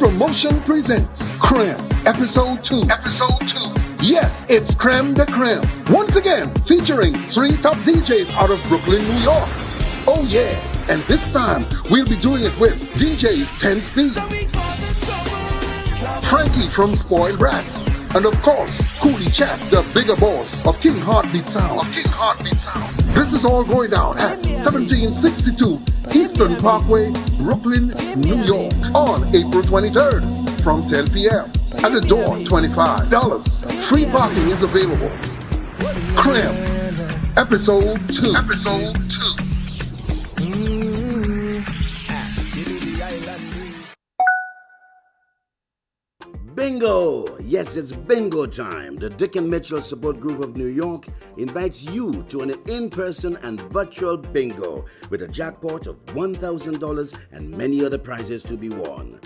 Promotion presents Creme, Episode 2. Yes, it's Creme de Creme. Once again, featuring 3 top DJs out of Brooklyn, New York. Oh yeah, and this time, we'll be doing it with DJs 10 Speed, Frankie from Spoiled Rats, and of course, Coolie Chat, the bigger boss of King Heartbeat Sound. This is all going down at 1762 Eastern Parkway, Brooklyn, New York, on April 23rd from 10 p.m. At the door, $25. Free parking is available. Creme, Episode 2. Bingo! Yes, it's bingo time. The Dick and Mitchell Support Group of New York invites you to an in-person and virtual bingo with a jackpot of $1,000 and many other prizes to be won.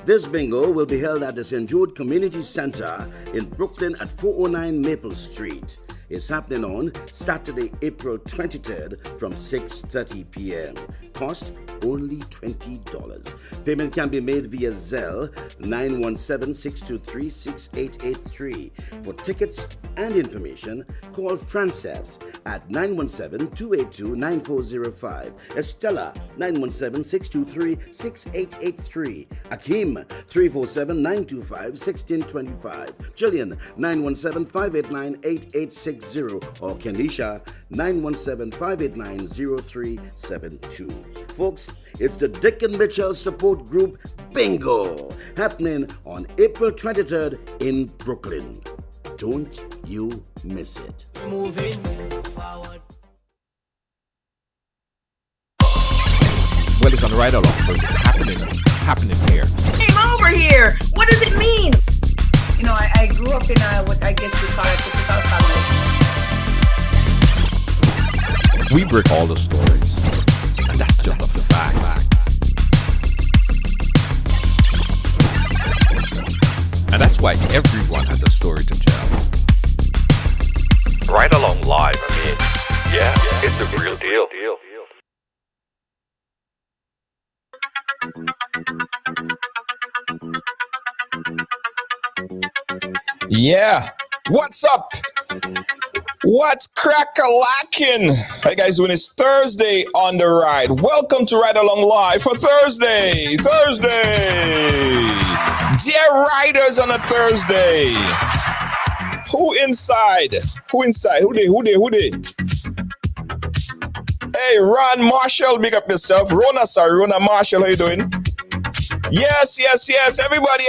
This bingo will be held at the St. Jude Community Center in Brooklyn at 409 Maple Street. It's happening on Saturday, April 23rd from 6:30 p.m. Cost only $20. Payment can be made via Zelle 917-623-6883. For tickets and information, call Frances at 917-282-9405. Estella 917-623-6883. Akeem 347-925-1625. Jillian 917-589-8860. Or Kenisha 917-589-0372. Folks, it's the Dick and Mitchell Support Group Bingo happening on April 23rd in Brooklyn. Don't you miss it. Moving forward. Well, it's on Ridealong, so it's happening here. Came over here. What does it mean? You know, I grew up in what I guess you call it typical family. We break all the stories, and that's just a fact. And that's why everyone has a story to tell. Ridealong live, I mean, yeah, it's a real deal. Yeah, what's up? What's crack-a-lackin'? How you guys doing? It's Thursday on the ride. Welcome to Ridealong Live for Thursday. Dear Ryders on a Thursday. Who inside? Who they? Hey, Ron Marshall, big up yourself. Rona Marshall, how you doing? Yes. Everybody.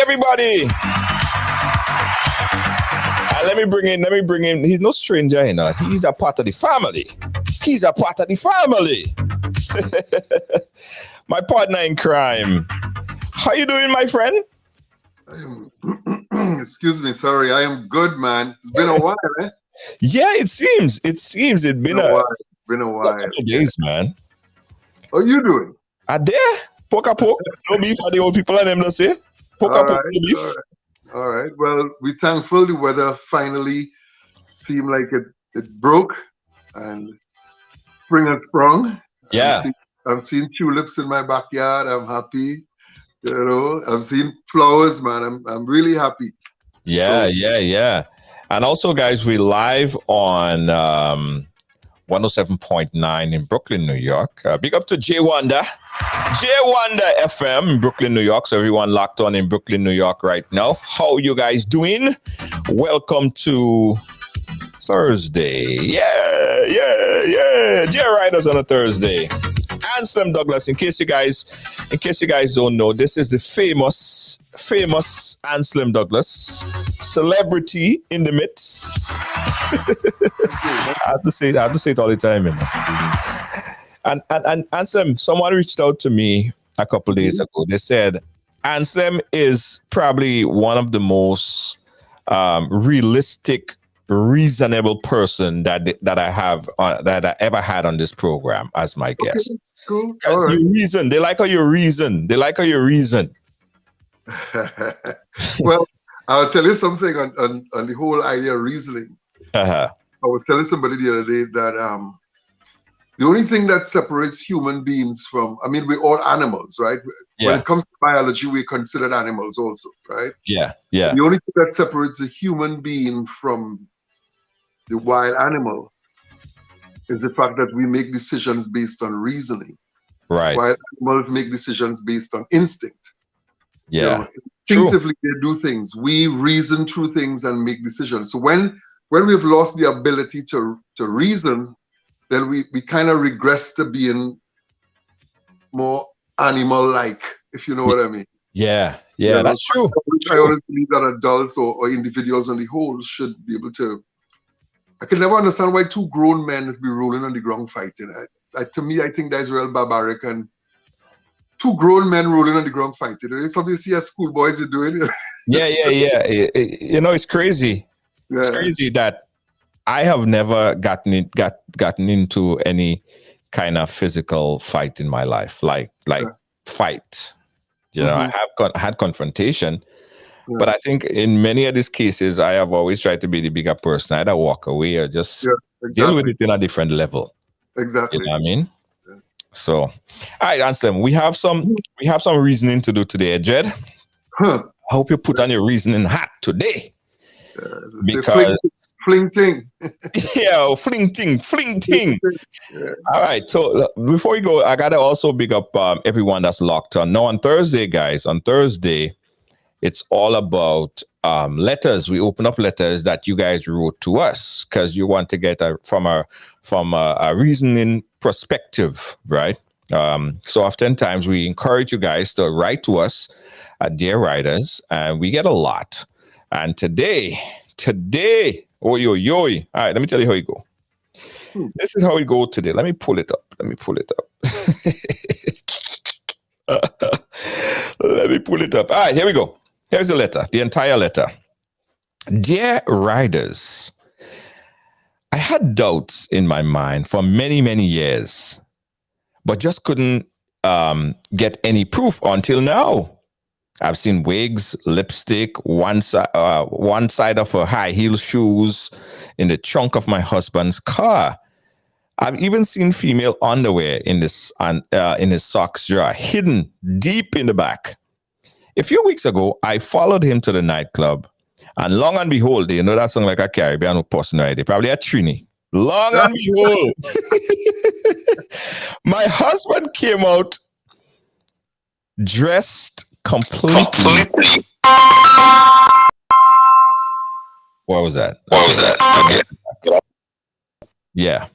Let me bring in. He's no stranger, you know. He's a part of the family. My partner in crime. How you doing, my friend? Excuse me, sorry. I am good, man. It's been a while, eh? Yeah, it seems. It's been a while. A couple of days, man. How you doing? Are there? Poke. No beef for the old people and them, let's say. Poke, no beef. All right. Well, we're thankful the weather finally seemed like it broke and spring has sprung. Yeah. I'm seeing tulips in my backyard. I'm happy. You know, I've seen flowers, man. I'm really happy. Yeah. And also, guys, we live on 107.9 in Brooklyn, New York. Big up to J Wanda FM in Brooklyn, New York. So everyone locked on in Brooklyn, New York right now. How you guys doing? Welcome to Thursday. Yeah. Dear Ryders on a Thursday. Anselm Douglas, in case you guys don't know, this is the famous Anselm Douglas, celebrity in the midst. I have to say it all the time, you know. And Anselm, someone reached out to me a couple of days ago. They said Anselm is probably one of the most realistic, reasonable person that I have that I ever had on this program as my guest. Cool. Because right. You reason. They like how you reason. Well, I'll tell you something on the whole idea of reasoning. Uh-huh. I was telling somebody the other day that The only thing that separates human beings from, I mean, we're all animals, right? Yeah. When it comes to biology, we're considered animals also, right? Yeah. Yeah. The only thing that separates a human being from the wild animal is the fact that we make decisions based on reasoning. Right. While animals make decisions based on instinct. Yeah. You know, True. instinctively they do things. We reason through things and make decisions. So when we've lost the ability to reason, then we kind of regress to being more animal-like, if you know what I mean. Yeah. Yeah. You know, That's true. I always believe that adults or individuals on the whole should be able to. I can never understand why two grown men be rolling on the ground fighting. To me, I think that's real barbaric. And two grown men rolling on the ground fighting. It's something you see as schoolboys are doing. Yeah. You know, it's crazy. Yeah. It's crazy that I have never gotten into any kind of physical fight in my life, like fight. You know, I have had confrontation, but I think in many of these cases, I have always tried to be the bigger person. I either walk away or just deal with it in a different level. Exactly. You know what I mean? Yeah. So, all right, Anselm, we have some reasoning to do today, Jed. I hope you put on your reasoning hat today. Because fling ting. Yeah, fling ting. Yeah. All right. So before we go, I gotta also big up everyone that's locked on. Now on Thursday, guys, it's all about letters. We open up letters that you guys wrote to us because you want to get from a reasoning perspective, right? So oftentimes we encourage you guys to write to us at Dear Ryders, and we get a lot. And today, oh yo. All right, let me tell you how you go. This is how we go today. Let me pull it up. Let me pull it up. All right, here we go. Here's the letter, the entire letter. Dear Ryders, I had doubts in my mind for many, many years, but just couldn't get any proof until now. I've seen wigs, lipstick, one side of her high heel shoes in the trunk of my husband's car. I've even seen female underwear in his socks drawer, hidden deep in the back. A few weeks ago, I followed him to the nightclub, and long and behold, you know that song like a Caribbean person, right? They probably a Trini. Long and behold, my husband came out dressed completely. What was that? Okay. Yeah.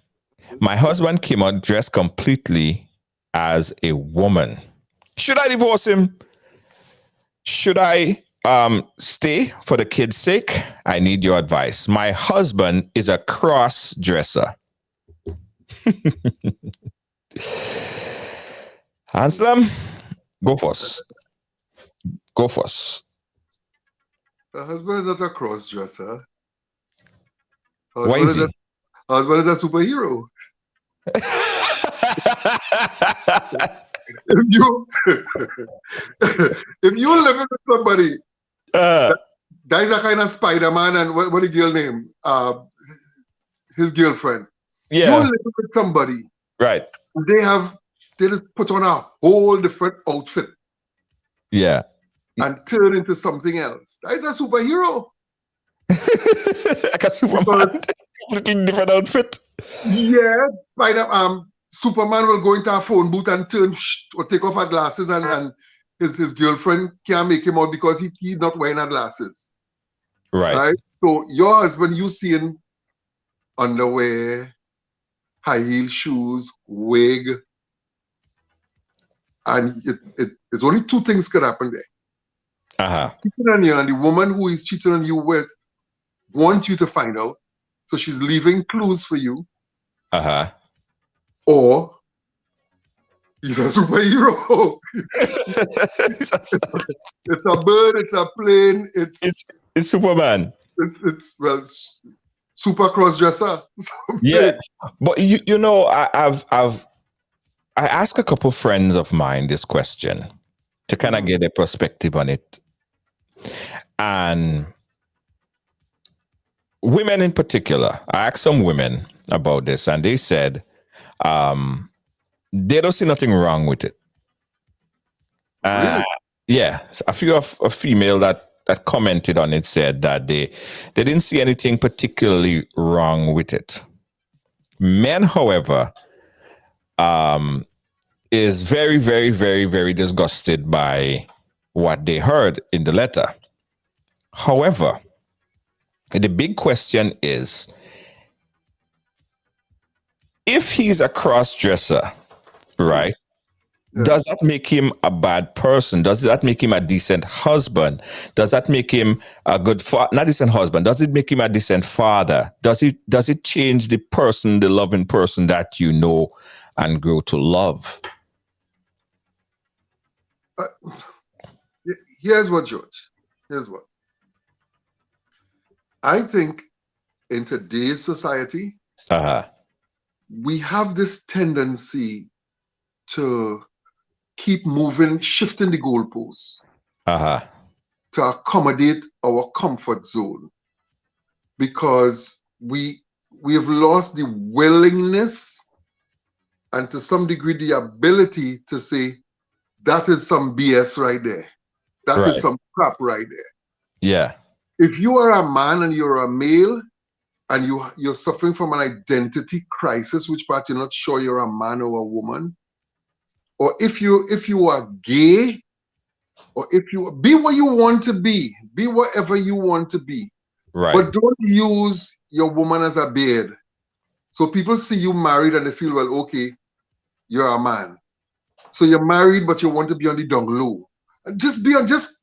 My husband came out dressed completely as a woman. Should I divorce him? Should I stay for the kids' sake? I need your advice. My husband is a cross dresser. Anselm, go first. The husband is not a cross dresser. Why is he? Husband is a superhero. if you live with somebody that is a kind of Spider-Man, and what the girl name? His girlfriend. Yeah. You live with somebody. Right. They just put on a whole different outfit. Yeah. And turn into something else. That is a superhero. Like a Superman. Completely different outfit. Yeah. Superman will go into a phone booth and turn or take off her glasses, and his girlfriend can't make him out because he's not wearing her glasses. Right. So your husband, you seeing underwear, high heel shoes, wig, and it's only two things could happen there. Cheating on you, and the woman who is cheating on you with wants you to find out, so she's leaving clues for you. Or he's a superhero. It's a bird. It's a plane. It's Superman. It's super cross dresser. Yeah, but you know, I asked a couple friends of mine this question to kind of get a perspective on it, and women in particular. I asked some women about this, and they said they don't see nothing wrong with it. Really? Yeah, a few of a female that commented on it said that they didn't see anything particularly wrong with it. Men, however, is very, very, very, very disgusted by what they heard in the letter. However, the big question is, if he's a cross-dresser, right? Yeah. Does that make him a bad person? Does that make him a decent husband? Does that make him a good not decent husband? Does it make him a decent father? Does it change the person, the loving person that you know and grow to love? Here's what, George. Here's what. I think in today's society, we have this tendency to keep moving, shifting the goalposts to accommodate our comfort zone, because we have lost the willingness and to some degree the ability to say that is some BS right there. That is some crap right there. Yeah. If you are a man and you're a male and you're suffering from an identity crisis, which part you're not sure you're a man or a woman, or if you are gay, or if you be what you want to be whatever you want to be, right? But don't use your woman as a bed. So people see you married and they feel, well, okay, you're a man. So you're married, but you want to be on the down low. Just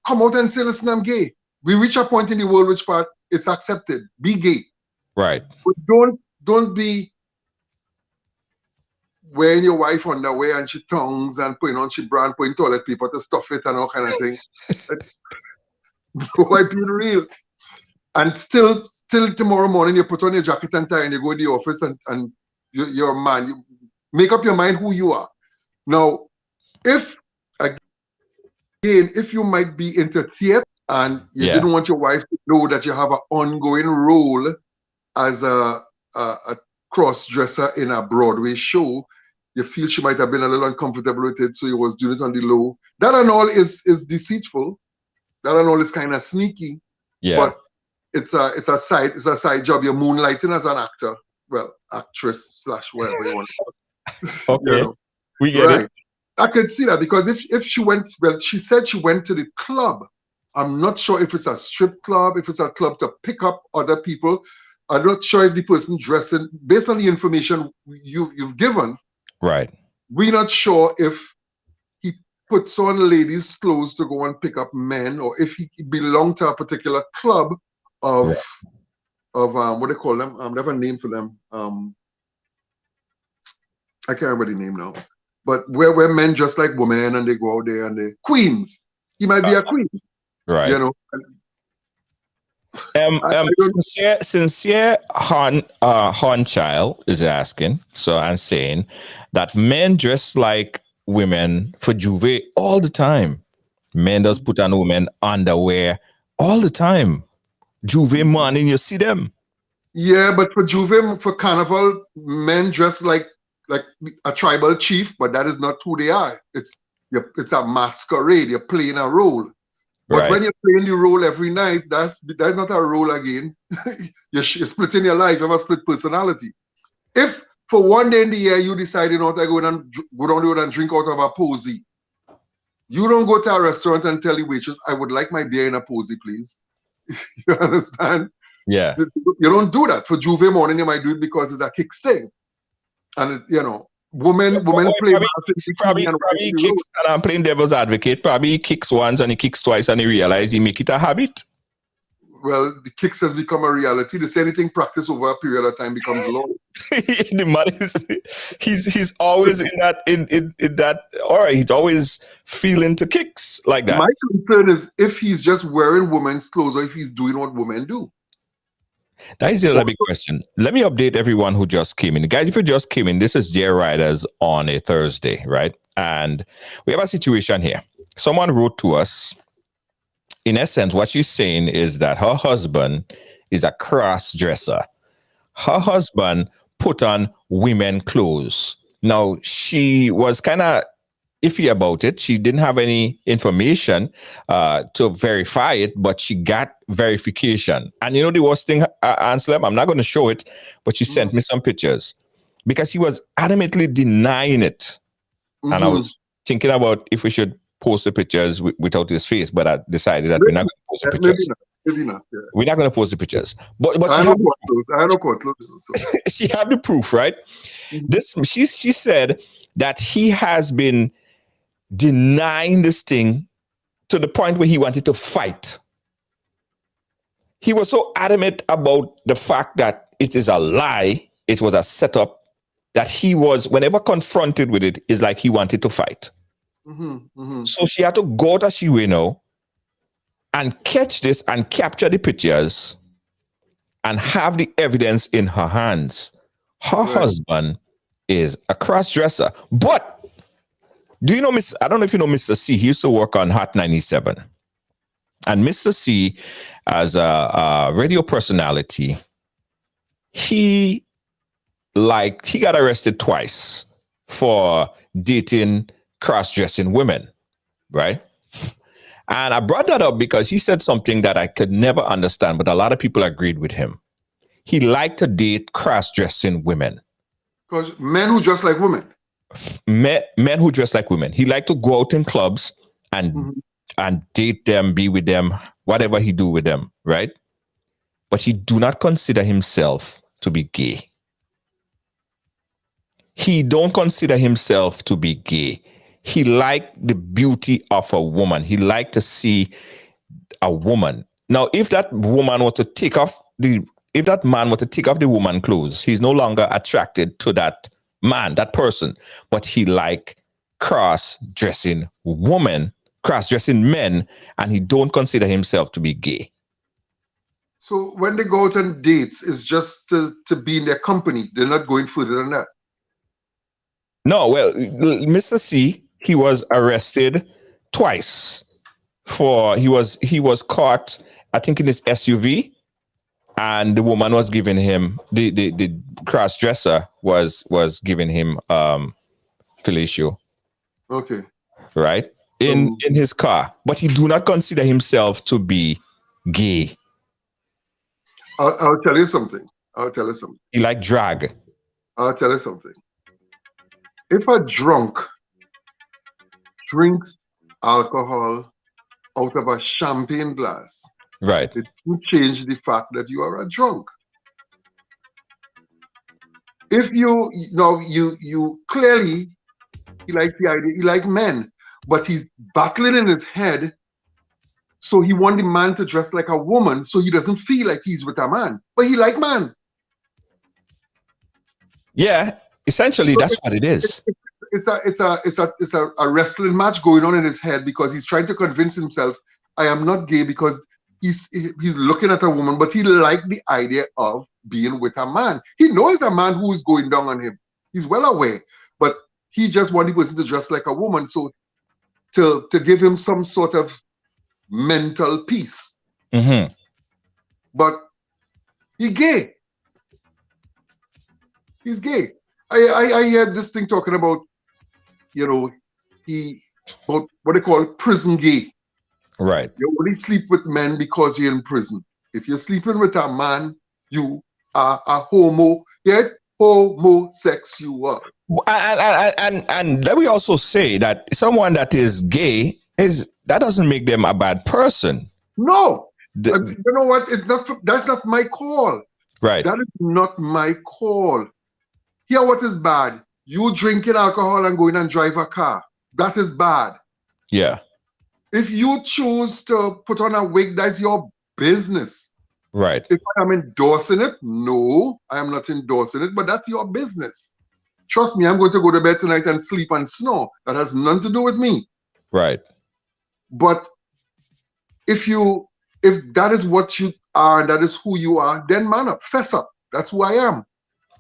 come out and say, listen, I'm gay. We reach a point in the world which part it's accepted. Be gay. Right. But don't be wearing your wife underwear and she tongues and putting on she brand, putting toilet paper to stuff it and all kind of thing. No, I'm being real. And still till tomorrow morning you put on your jacket and tie and you go to the office and you're a man. You make up your mind who you are. Now, if you might be into theater and you didn't want your wife to know that you have an ongoing role as a cross-dresser in a Broadway show, you feel she might have been a little uncomfortable with it, so you was doing it on the low. That and all is deceitful. That and all is kind of sneaky. Yeah. But it's a side job. You're moonlighting as an actor. Well, actress / whatever you want to call it. Okay. You know? We get it. I could see that, because if she went, well, she said she went to the club. I'm not sure if it's a strip club, if it's a club to pick up other people. I'm not sure if the person dressing, based on the information you've given, right? We're not sure if he puts on ladies' clothes to go and pick up men, or if he belonged to a particular club of what do they call them? They have a name for them. I can't remember the name now. But where men dress like women and they go out there and they queens. He might be a queen, right? You know. Sincere Hornchild is asking, so I'm saying that men dress like women for Juve all the time. Men does put on women underwear all the time. Juve morning, you see them. Yeah, but for Juve, for Carnival, men dress like a tribal chief, but that is not who they are. It's a masquerade. You're playing a role. But when you're playing the role every night, that's not a role again. You're splitting your life. You have a split personality. If for one day in the year you decide not to go down the road and drink out of a posy, you don't go to a restaurant and tell the waitress, I would like my beer in a posy, please. You understand? Yeah. You don't do that. For Juve morning, you might do it because it's a kicks thing. And, women play probably he kicks, and I'm playing devil's advocate, probably he kicks once and he kicks twice and he realizes he make it a habit. Well, the kicks has become a reality. They say anything practiced over a period of time becomes law. The man he's always in that all right, he's always feeling to kicks like that. My concern is if he's just wearing women's clothes or if he's doing what women do. That is the other big question. Let me update everyone who just came in. Guys, if you just came in, this is J Ryders on a Thursday, right? And we have a situation here. Someone wrote to us. In essence, what she's saying is that her husband is a cross-dresser. Her husband put on women clothes. Now, she was kind of iffy about it. She didn't have any information to verify it, but she got verification. And you know the worst thing, Anselm, I'm not going to show it, but she sent me some pictures because he was adamantly denying it. And I was thinking about if we should post the pictures without his face, but I decided that we're not going to post the pictures. Maybe not. Yeah. We're not going to post the pictures. But I she had no quote. she had the proof, right? She said that he has been denying this thing to the point where he wanted to fight. He was so adamant about the fact that it is a lie, it was a setup, that he was, whenever confronted with it, is like he wanted to fight. So she had to go to Shiweno and catch this and capture the pictures and have the evidence in her hands. Her husband is a cross-dresser. But do you know, I don't know if you know Mr. C. He used to work on Hot 97. And Mr. C, as a radio personality, he got arrested twice for dating cross-dressing women, right? And I brought that up because he said something that I could never understand, but a lot of people agreed with him. He liked to date cross-dressing women. Because men who dress like women. Men who dress like women. He liked to go out in clubs and date them, be with them, whatever he do with them, right? But he do not consider himself to be gay. He don't consider himself to be gay. He liked the beauty of a woman. He liked to see a woman. Now, if that woman were to take off if that man were to take off the woman clothes, he's no longer attracted to that man, that person. But he like cross-dressing women, cross-dressing men, and he don't consider himself to be gay. So when they go out on dates, it's just to be in their company. They're not going further than that. No, well, Mr. C, he was arrested twice he was caught, I think, in his SUV, and the woman was giving him the cross-dresser was giving him fellatio. Okay. Right? In his car. But he do not consider himself to be gay. I'll tell you something. He like drag. I'll tell you something. If a drunk drinks alcohol out of a champagne glass, right, it will change the fact that you are a drunk. If you clearly, he likes the idea, he likes men, but he's battling in his head, so he wants the man to dress like a woman, so he doesn't feel like he's with a man, but he like man. Yeah, essentially that's what it is. It's a wrestling match going on in his head because he's trying to convince himself, I am not gay, because he's looking at a woman, but he liked the idea of being with a man. He knows a man who is going down on him. He's well aware, but he just wanted the person to dress like a woman, so to give him some sort of mental peace. But he's gay. He's gay. I heard this thing talking about, about what they call prison gay. Right. You only sleep with men because you're in prison. If you're sleeping with a man, you are a homosexual. And let me also say that someone that is gay that doesn't make them a bad person. No. You know what? That's not my call. Right. That is not my call. Here, what is bad? You drinking alcohol and going and drive a car. That is bad. Yeah. If you choose to put on a wig, that's your business. Right. If I'm endorsing it, no, I am not endorsing it, but that's your business. Trust me, I'm going to go to bed tonight and sleep and snore. That has nothing to do with me. Right. But if that is what you are and that is who you are, then man up, fess up. That's who I am.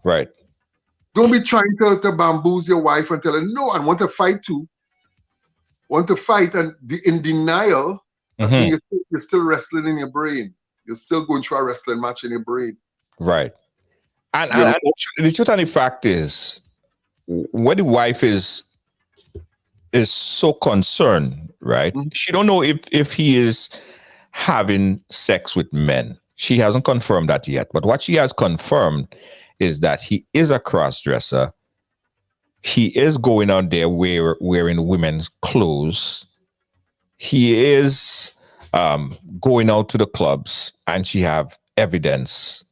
Right. Don't be trying to bamboozle your wife and tell her, no, I want to fight too. Want to fight and in denial, you're still wrestling in your brain. You're still going through a wrestling match in your brain. Right. And the truth and the fact is, where the wife is so concerned, right? Mhm. She don't know if he is having sex with men. She hasn't confirmed that yet. But what she has confirmed is that he is a cross-dresser. He is going out there wearing women's clothes. He is going out to the clubs, and she have evidence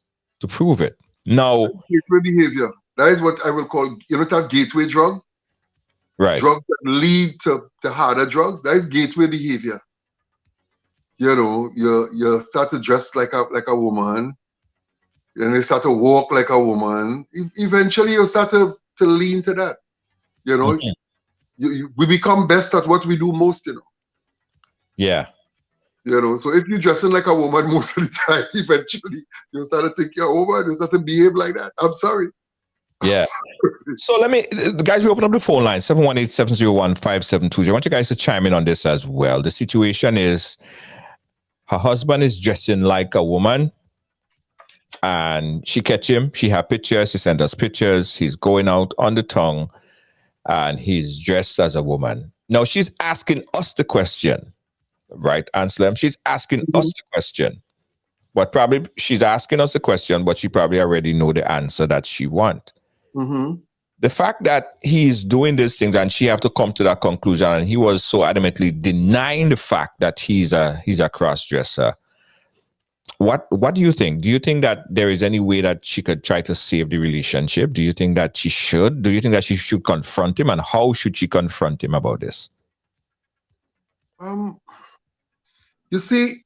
to prove it. Now, Gateway behavior. That is what I will call, that gateway drug. right. Drugs that lead to harder drugs. That is gateway behavior. You start to dress like a woman, and you start to walk like a woman. Eventually, you start to lean to that. We become best at what we do most. Yeah. So if you're dressing like a woman most of the time, eventually you start to think you're over and you start to behave like that. I'm sorry. Yeah. So guys, we open up the phone line, 718-701-5720. I want you guys to chime in on this as well. The situation is her husband is dressing like a woman, and she catch him. She have pictures. She send us pictures. He's going out on the tongue, and he's dressed as a woman. Now she's asking us the question, right, Anselm? She's asking us the question. But probably she's asking us the question, but she probably already know the answer that she want. Mm-hmm. The fact that he's doing these things and she have to come to that conclusion, and he was so adamantly denying the fact that he's a cross-dresser. What do you think? Do you think that there is any way that she could try to save the relationship? Do you think that she should? Do you think that she should confront him, and how should she confront him about this? You see,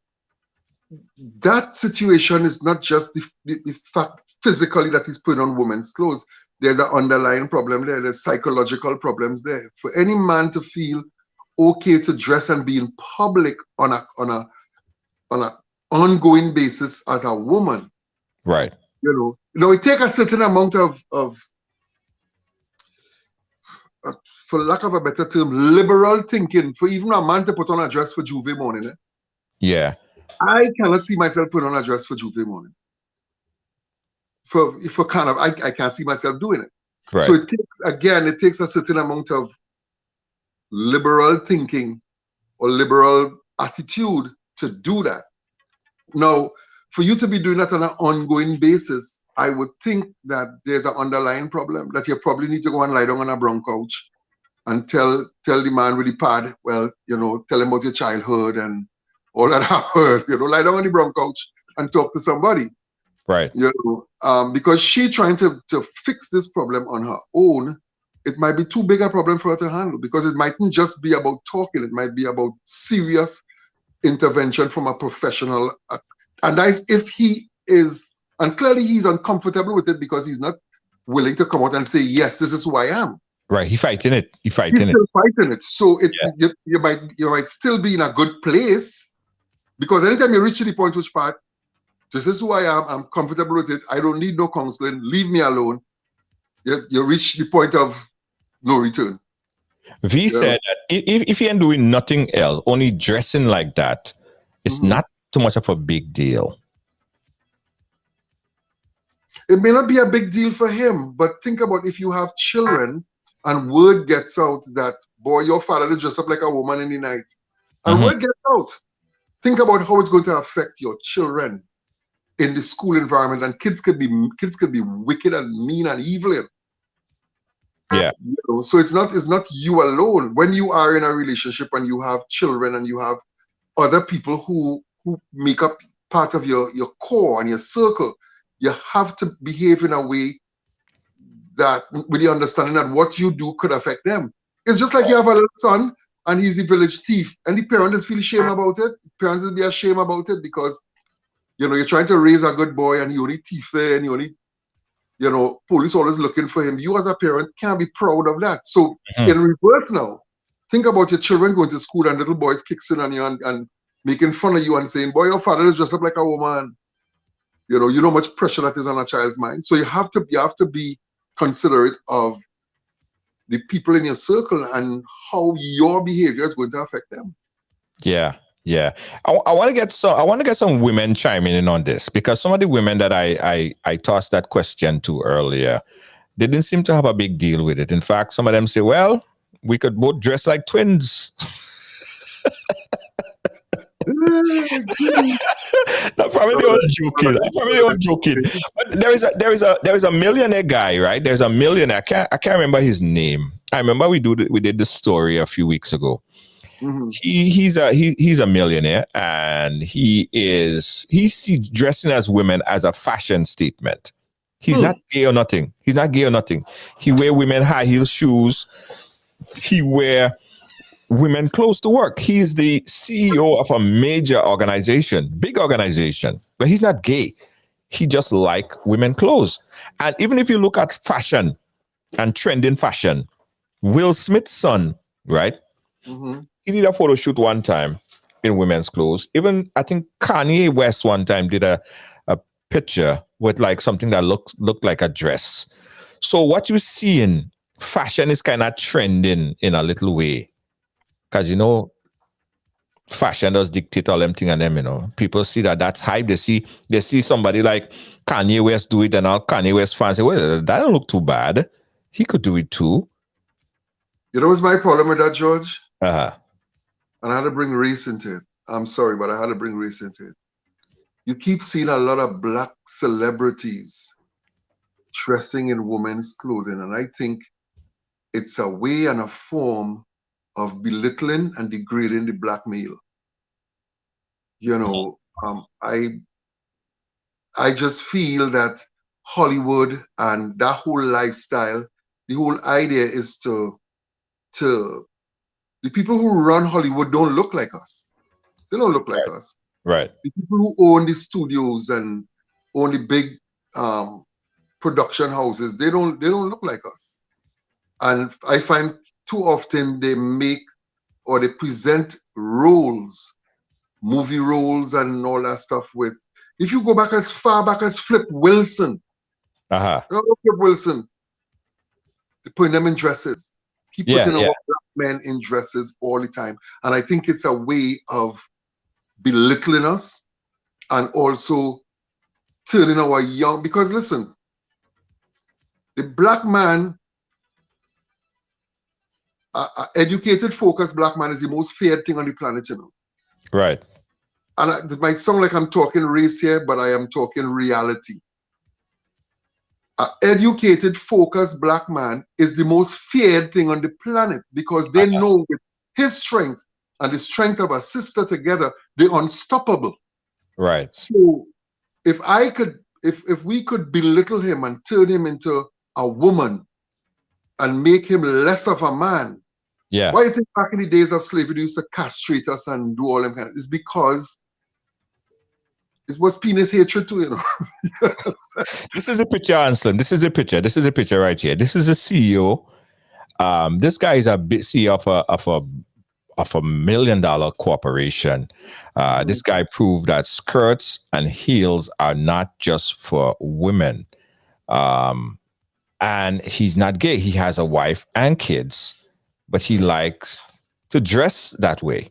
that situation is not just the fact physically that he's putting on women's clothes. There's an underlying problem there. There's psychological problems there. For any man to feel okay to dress and be in public on a ongoing basis as a woman, right? It takes a certain amount of for lack of a better term, liberal thinking for even a man to put on a dress for Juve morning. Yeah. I cannot see myself put on a dress for Juve morning. I can't see myself doing it. Right. So it takes a certain amount of liberal thinking or liberal attitude to do that. Now, for you to be doing that on an ongoing basis, I would think that there's an underlying problem that you probably need to go and lie down on a brown couch and tell the man with the pad, tell him about your childhood and all that I've heard, lie down on the brown couch and talk to somebody. Right. Because she trying to fix this problem on her own, it might be too big a problem for her to handle, because it mightn't just be about talking. It might be about serious intervention from a professional. And if he is, and clearly he's uncomfortable with it because he's not willing to come out and say, yes, this is who I am. Right. He's still fighting it. So you might still be in a good place, because anytime you reach to the point which part, this is who I am, I'm comfortable with it, I don't need no counseling, leave me alone, you reach the point of no return. V said that if he ain't doing nothing else, only dressing like that, it's not too much of a big deal. It may not be a big deal for him, but think about if you have children and word gets out that, boy, your father is dressed up like a woman in the night, and word gets out. Think about how it's going to affect your children in the school environment, and kids could be wicked and mean and evil. Yeah. So it's not you alone. When you are in a relationship and you have children and you have other people who make up part of your core and your circle, you have to behave in a way that with the understanding that what you do could affect them. It's just like you have a little son and he's the village thief, and the parents feel shame about it. Parents will be ashamed about it because you're trying to raise a good boy and he only thief there, and he only, police always looking for him. You as a parent can't be proud of that. So in reverse now, think about your children going to school and little boys kicking on you and making fun of you and saying, boy, your father is dressed up like a woman. You know how much pressure that is on a child's mind. So you have to be considerate of the people in your circle and how your behavior is going to affect them. Yeah. Yeah. I want to get some women chiming in on this, because some of the women that I tossed that question to earlier, they didn't seem to have a big deal with it. In fact, some of them say, well, we could both dress like twins. Probably they was joking. But there is a millionaire guy, right? There's a millionaire. I can't remember his name. I remember we did the story a few weeks ago. Mm-hmm. He's a millionaire, and he's dressing as women as a fashion statement. He's not gay or nothing. He wear women high heel shoes. He wear women clothes to work. He's the CEO of a major organization, big organization, but he's not gay. He just like women clothes. And even if you look at fashion and trending fashion, Will Smith's son, right? Mm-hmm. He did a photo shoot one time in women's clothes. Even I think Kanye West one time did a picture with like something that looked like a dress. So what you see in fashion is kind of trending in a little way. Because, you know, fashion does dictate all them thing and them, you know. People see that's hype. They see somebody like Kanye West do it, and all Kanye West fans say, well, that don't look too bad. He could do it too. You know what's my problem with that, George? Uh-huh. And I had to bring race into it. I'm sorry, but I had to bring race into it. You keep seeing a lot of black celebrities dressing in women's clothing, and I think it's a way and a form of belittling and degrading the black male. You know, I just feel that Hollywood and that whole lifestyle, the whole idea is to the people who run Hollywood don't look like us. They don't look like us. Right. The people who own the studios and own the big production houses, they don't look like us. And I find too often they make or they present roles, movie roles and all that stuff with. If you go back as far back as Flip Wilson, Uh-huh. Flip Wilson, they putting them in dresses. Keep putting our black men in dresses all the time. And I think it's a way of belittling us and also turning our young, because listen, the black man, educated, focused black man is the most feared thing on the planet, you know. Right. And it might sound like I'm talking race here, but I am talking reality. An educated, focused black man is the most feared thing on the planet because they know with his strength and the strength of a sister together, they're unstoppable. Right. So if we could belittle him and turn him into a woman and make him less of a man, yeah. Why do you think back in the days of slavery they used to castrate us and do all them kind of? It's because it was penis hatred too, you know. This is a picture, Anselm. This is a picture right here. This is a CEO. This guy is a big CEO of a $1 million corporation. This guy proved that skirts and heels are not just for women. And he's not gay. He has a wife and kids, but he likes to dress that way.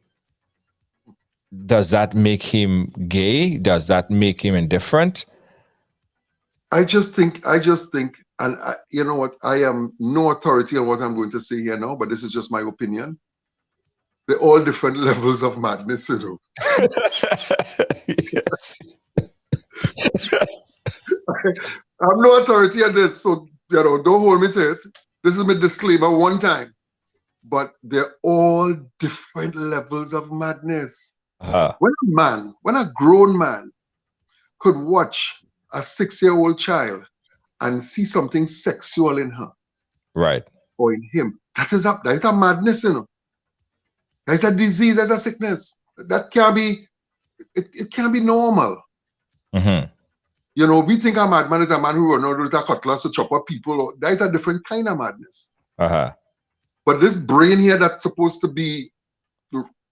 Does that make him gay? Does that make him indifferent? I just think, and you know what? I am no authority on what I'm going to say here now, but this is just my opinion. They're all different levels of madness, you know. Yes. I'm no authority on this, so you know, don't hold me to it. This is my disclaimer one time. But they're all different levels of madness. When a grown man could watch a 6-year-old child and see something sexual in her, right, or in him, that is a madness, you know. That's a disease, that's a sickness. That can't be, it can't be normal. Mm-hmm. You know, we think a madman is a man who runs out with a cutlass to chop up people. That is a different kind of madness. But this brain here that's supposed to be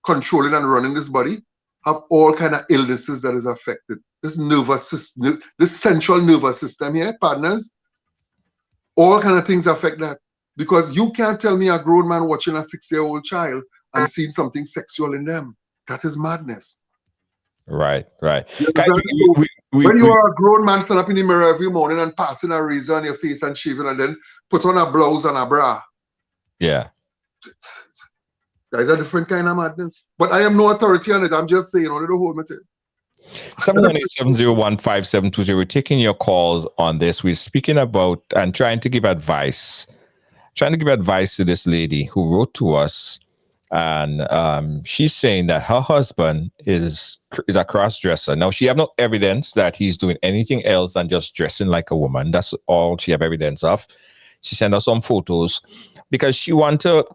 controlling and running this body have all kind of illnesses that is affected. This nervous system, this central nervous system here, partners, all kind of things affect that. Because you can't tell me a grown man watching a 6-year-old child and seeing something sexual in them. That is madness. Right. When you are a grown man, stand up in the mirror every morning and passing a razor on your face and shaving and then put on a blouse and a bra. Yeah. That's a different kind of madness. But I am no authority on it. I'm just saying, only to hold my tail. 718-701-5720. We're taking your calls on this. We're speaking about and trying to give advice to this lady who wrote to us, and she's saying that her husband is a cross-dresser. Now, she have no evidence that he's doing anything else than just dressing like a woman. That's all she have evidence of. She sent us some photos because she want to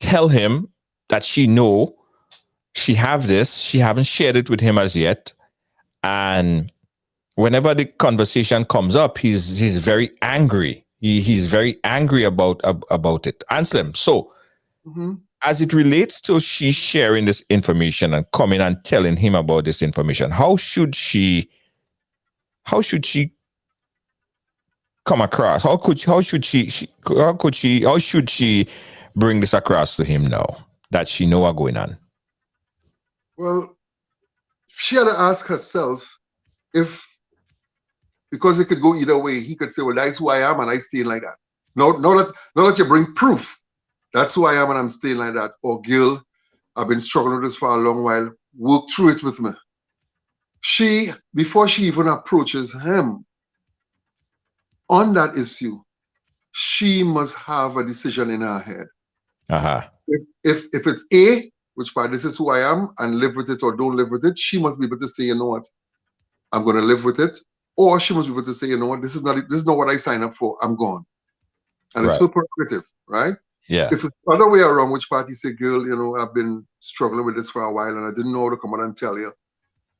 tell him that she know she have this. She haven't shared it with him as yet. And whenever the conversation comes up, he's very angry. He's very angry about it. Anselm, so as it relates to she sharing this information and coming and telling him about this information, how should she come across? How should she bring this across to him now that she know what's going on? Well, she had to ask herself if, because it could go either way. He could say, well, that's who I am and I stay like that. Not that you bring proof. That's who I am and I'm staying like that. Or, girl, I've been struggling with this for a long while. Work through it with me. She, before she even approaches him on that issue, she must have a decision in her head. If it's A, which part this is who I am, and live with it or don't live with it, she must be able to say, you know what, I'm going to live with it. Or she must be able to say, you know what, this is not what I signed up for. I'm gone. And it's her prerogative, right? Yeah. If it's the other way around, which party say, girl, you know, I've been struggling with this for a while and I didn't know how to come out and tell you.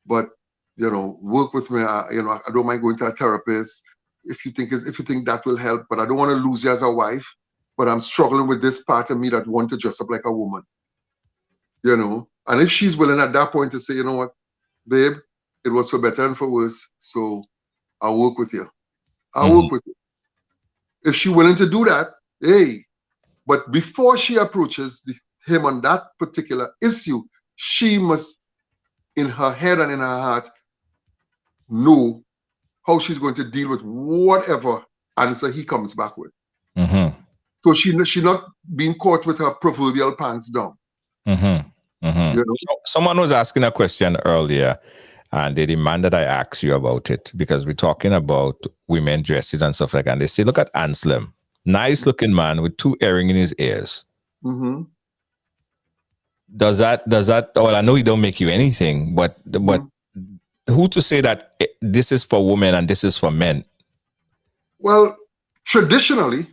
But, you know, work with me. I don't mind going to a therapist if you think that will help. But I don't want to lose you as a wife. But I'm struggling with this part of me that want to dress up like a woman. You know, and if she's willing at that point to say, you know what, babe, it was for better and for worse, so I'll work with you. I'll work with you. If she's willing to do that, hey. But before she approaches him on that particular issue, she must, in her head and in her heart, know how she's going to deal with whatever answer he comes back with. So she not being caught with her proverbial pants down. You know? So, someone was asking a question earlier, and they demanded I ask you about it because we're talking about women dresses and stuff like that. And they say, look at Anselm, nice looking man with 2 earrings in his ears. Does that? Well, I know he don't make you anything, but who to say that this is for women and this is for men? Well, traditionally,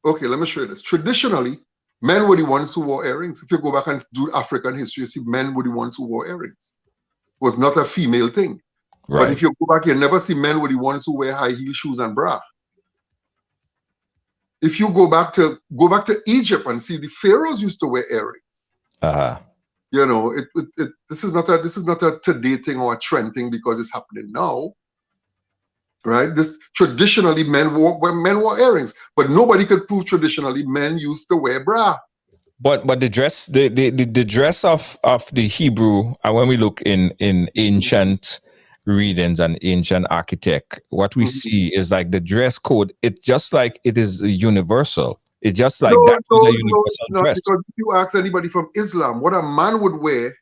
okay, let me show you this. Traditionally, men were the ones who wore earrings. If you go back and do African history, you see men were the ones who wore earrings. It was not a female thing. Right. But if you go back, you never see men were the ones who wear high heel shoes and bra. If you go back to Egypt and see the pharaohs used to wear earrings. You know, this is not a today thing or a trend thing because it's happening now. Right? This traditionally men wore earrings, but nobody could prove traditionally men used to wear bra. But the dress the dress of the Hebrew, and when we look in ancient readings and ancient architect, what we see is like the dress code. It's just like it is universal. It's just like that was a universal dress. Because if you ask anybody from Islam, what a man would wear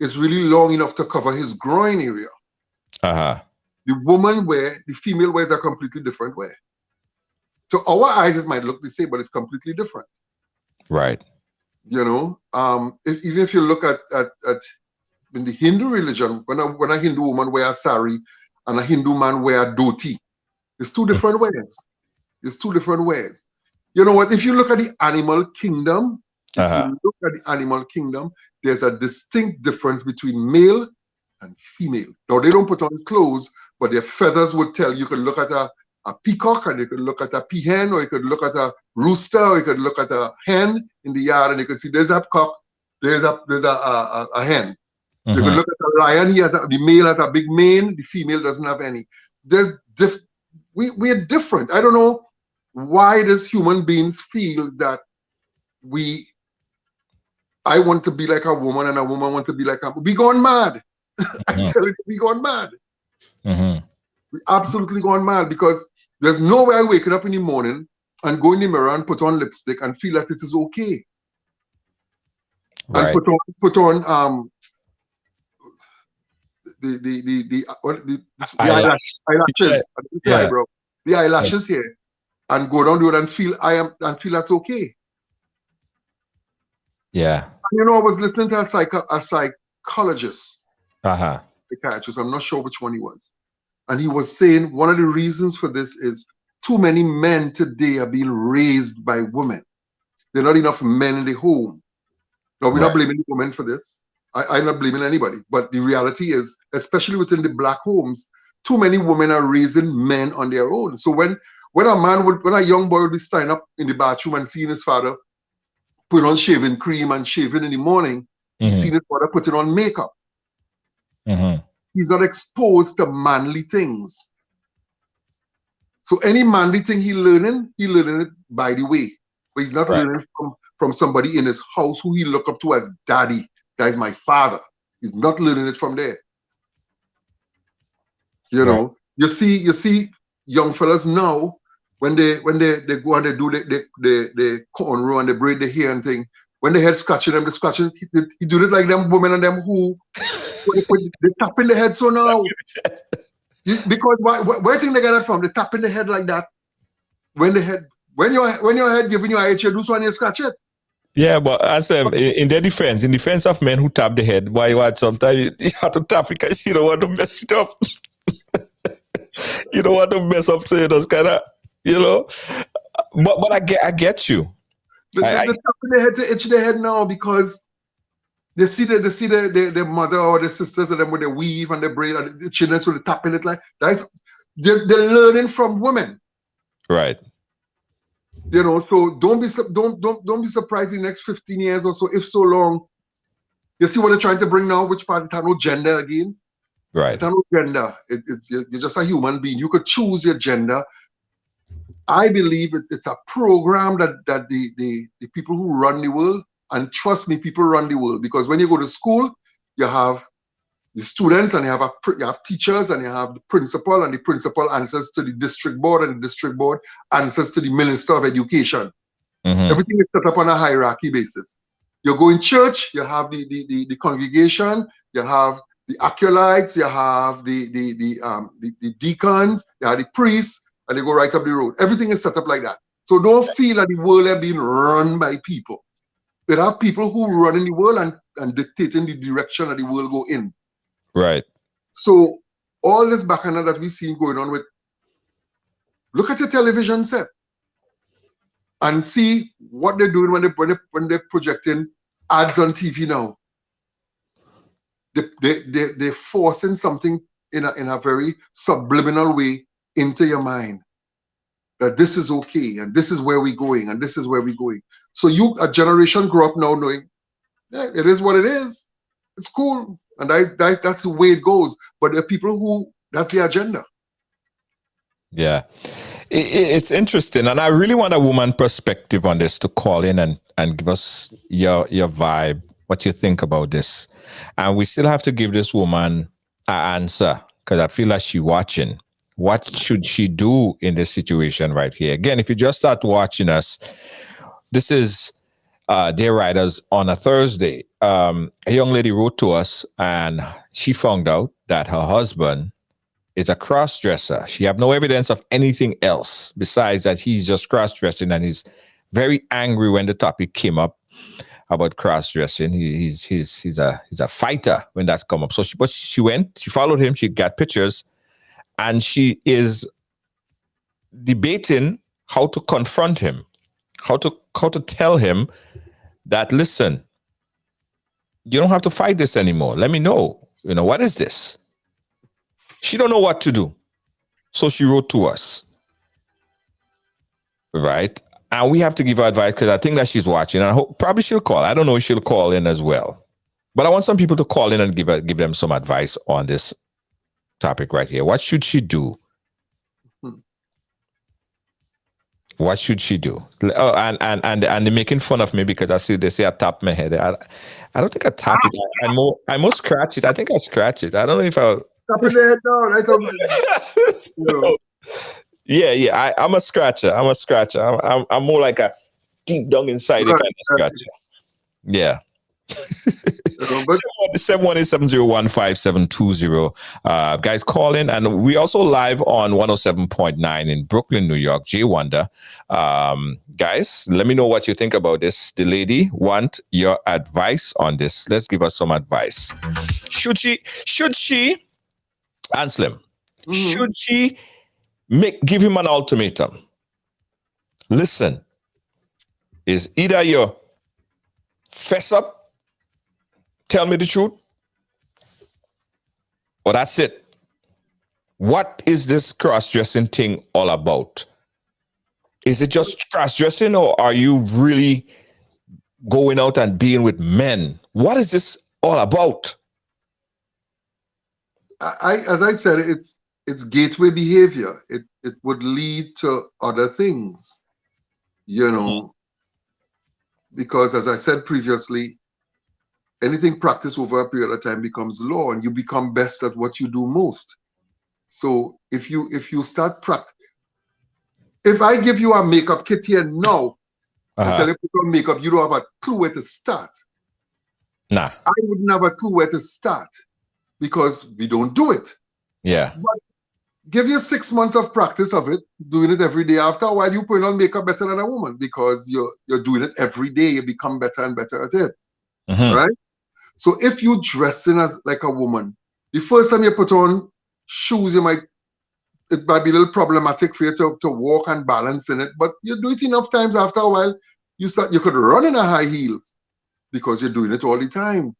is really long enough to cover his groin area. The female wears a completely different way. To our eyes, it might look the same, but it's completely different. Right. You know, even if you look at in the Hindu religion, when a Hindu woman wear a sari and a Hindu man wear a dhoti, it's 2 different ways. It's 2 different ways. You know what? If you look at the animal kingdom, there's a distinct difference between male and female. Now, they don't put on clothes, but their feathers would tell you. You could look at a peacock, and you could look at a peahen, or you could look at a rooster, or you could look at a hen in the yard, and you could see there's a cock, there's a hen. You could look at a lion. The male has a big mane, the female doesn't have any. We're different. I don't know why does human beings feel that I want to be like a woman and a woman want to be like a. We gone mad. I tell you, we gone mad. We absolutely gone mad because there's no way I waking up in the morning and go in the mirror and put on lipstick and feel that it is okay. Right. And put on the eyelashes, the eyebrow, the eyelashes here, and go down the road and feel that's okay. Yeah. And, you know, I was listening to a psychologist, psychiatrist. I'm not sure which one he was, and he was saying one of the reasons for this is too many men today are being raised by women. There are not enough men in the home. Now, we're not blaming the women for this. I'm not blaming anybody. But the reality is, especially within the black homes, too many women are raising men on their own. So when a young boy would be standing up in the bathroom and seeing his father put on shaving cream and shaving in the morning, he's seen his father putting on makeup. He's not exposed to manly things. So any manly thing he's learning it by the way. But he's not learning from somebody in his house who he look up to as daddy. That is my father. He's not learning it from there. You know, you see young fellas now when they go and they do the cornrow and they braid the hair and thing. When they head scratching them, he do it like them women and them who they tap in the head. So now, because where do you think they get it from? They tap in the head like that. When your head giving you a you do so and you scratch it. Yeah, but as in their defense, in defense of men who tap the head, why you sometimes you have to tap because you don't want to mess it up. You don't want to mess up, so those kind of, you know. But I get you. They tap in the head to itch their head now because they see the mother or the sisters of them with the weave and the braid and the children, so they tap in it like that. They're learning from women. Right. You know, so don't be surprised in the next 15 years or so, if so long. You see what they're trying to bring now, which part it has no gender again. Right. It has no gender. You're just a human being. You could choose your gender. I believe it's a program that the people who run the world, and trust me, people run the world, because when you go to school, you have the students and you have teachers and you have the principal, and the principal answers to the district board, and the district board answers to the Minister of Education. Everything is set up on a hierarchy basis. You go in church, you have the congregation, you have the acolytes, you have the deacons, you have the priests, and they go right up the road. Everything is set up like that. So don't feel that the world is being run by people. There are people who run in the world and dictating the direction that the world go in. Right. So all this bacchanal that we see going on with, look at your television set and see what they're doing when they're projecting ads on TV now. They're forcing something in a very subliminal way into your mind, that this is okay and this is where we're going and this is where we're going. So a generation grow up now knowing, yeah, it is what it is. It's cool. And that's the way it goes. But there are people who, that's the agenda. Yeah. It's interesting. And I really want a woman perspective on this to call in and give us your vibe, what you think about this. And we still have to give this woman an answer, because I feel like she's watching. What should she do in this situation right here? Again, if you just start watching us, this is Dear Ryders on a Thursday. A young lady wrote to us and she found out that her husband is a cross-dresser. She have no evidence of anything else besides that he's just cross-dressing, and he's very angry when the topic came up about cross-dressing. He's a fighter when that's come up. So she followed him, she got pictures, and she is debating how to confront him, how to tell him that, listen, you don't have to fight this anymore. Let me know. You know, what is this? She don't know what to do. So she wrote to us. Right? And we have to give her advice, because I think that she's watching. I hope probably she'll call. I don't know if she'll call in as well. But I want some people to call in and give them some advice on this topic right here. What should she do? What should she do? Oh, and they're making fun of me because they say I tap my head. I don't think I tap it. I must scratch it. I think I scratch it. I don't know if I tapping the head down. Right? So, you know. Yeah. I'm a scratcher. I'm more like a deep down inside the kind of scratcher. Yeah. But 718-701-5720. Guys, call in. And we also live on 107.9 in Brooklyn, New York. Jay Wonder. Guys, let me know what you think about this. The lady want your advice on this. Let's give us some advice. Should she, Anselm, should she give him an ultimatum? Listen, is either you fess up, tell me the truth, or that's it. What is this cross-dressing thing all about? Is it just cross-dressing, or are you really going out and being with men? What is this all about? As I said, it's gateway behavior. It would lead to other things, you know, because as I said previously, anything practiced over a period of time becomes law, and you become best at what you do most. So if you start practice, if I give you a makeup kit here now, I tell you put on makeup, you don't have a clue where to start. Nah. I wouldn't have a clue where to start because we don't do it. Yeah. But give you 6 months of practice of it, doing it every day. After a while, you put on makeup better than a woman because you're doing it every day. You become better and better at it, right? So if you dressing as like a woman, the first time you put on shoes, it might be a little problematic for you to walk and balance in it. But you do it enough times, after a while, you could run in a high heels because you're doing it all the time.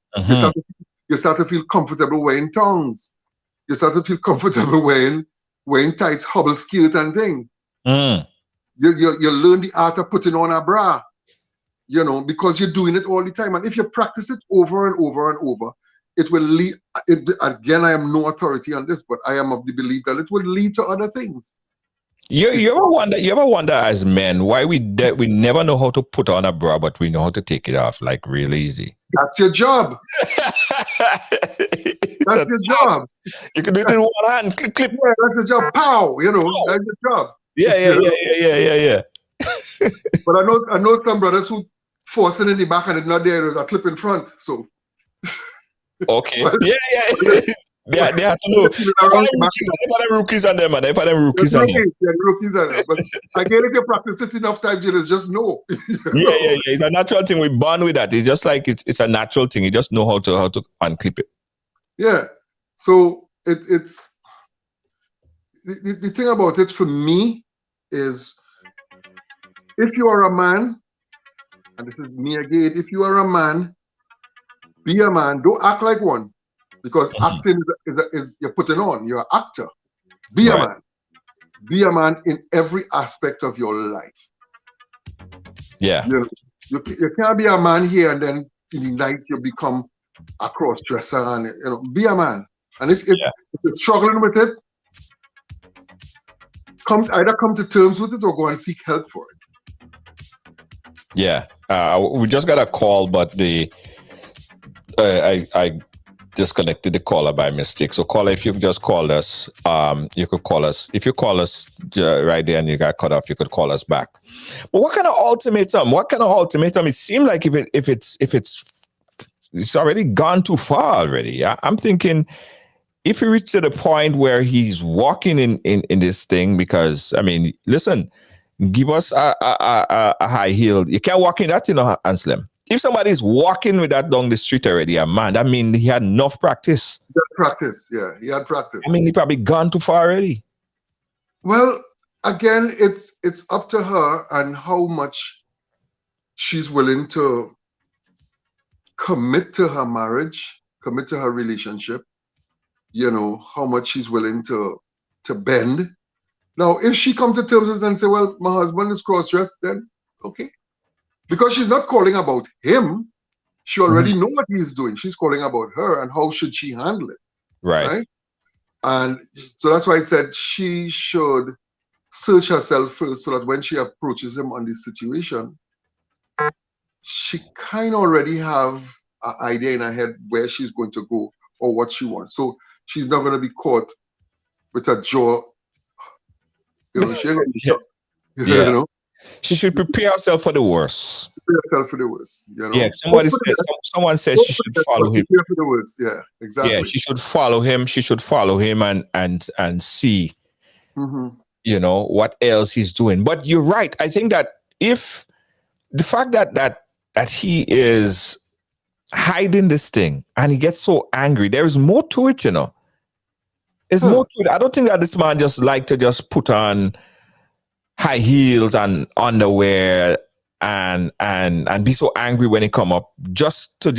You start to feel comfortable wearing tongs. You start to feel comfortable wearing tights, hubble skirt and thing. You learn the art of putting on a bra, you know, because you're doing it all the time. And if you practice it over and over and over, it will lead. Again, I am no authority on this, but I am of the belief that it will lead to other things. You ever wonder as men why we never know how to put on a bra, but we know how to take it off like real easy? That's your job. That's your job. You can do it in one hand. Clip. Yeah, that's your job. Pow. You know, that's your job. Yeah. But I know some brothers who force it in the back and it's not there. There's a clip in front. So. Okay. Yeah. They have to know. If them rookies on them, man. If them rookies on them. Yeah, rookies on them. But again, if you practice it enough times, you just know. Yeah. It's a natural thing. We born with that. It's just like it's a natural thing. You just know how to unclip it. Yeah. So it's the thing about it for me is if you are a man, and this is me again, if you are a man, be a man. Don't act like one. Because acting is you're putting on. You're an actor. Be a man. Be a man in every aspect of your life. Yeah. You can't be a man here and then in the night you become a cross-dresser and be a man. And if you're struggling with it, either come to terms with it or go and seek help for it. Yeah. We just got a call, but I disconnected the caller by mistake. So caller, if you just called us, you could call us. If you call us right there and you got cut off, you could call us back. But what kind of ultimatum? It seemed like if it's already gone too far already. I'm thinking if he reached to the point where he's walking in this thing, because I mean, listen, give us a high heel. You can't walk in that, Anselm. If somebody's walking with that down the street already, man, that means he had enough practice. He had practice. I mean, he probably gone too far already. Well, again, it's up to her and how much she's willing to commit to her marriage, commit to her relationship. How much she's willing to bend. Now, if she comes to terms with it and say, well, my husband is cross-dressed, then okay. Because she's not calling about him. She already know what he's doing. She's calling about her and how should she handle it. Right? And so that's why I said she should search herself first so that when she approaches him on this situation, she kind of already have an idea in her head where she's going to go or what she wants. So she's not gonna be caught with a jaw. You know, she ain't gonna be shot. Yeah. You know, She should prepare herself for the worst. prepare herself for the worst. You know, Yeah, someone said she should follow him. Prepare for the worst. Yeah, Yeah, exactly. she should follow him. She should follow him and see, you know, what else he's doing. But you're right. I think that if the fact that he is hiding this thing and he gets so angry, there is more to it, you know. There's more to it. I don't think that this man just like to just put on high heels and underwear and be so angry when he come up just to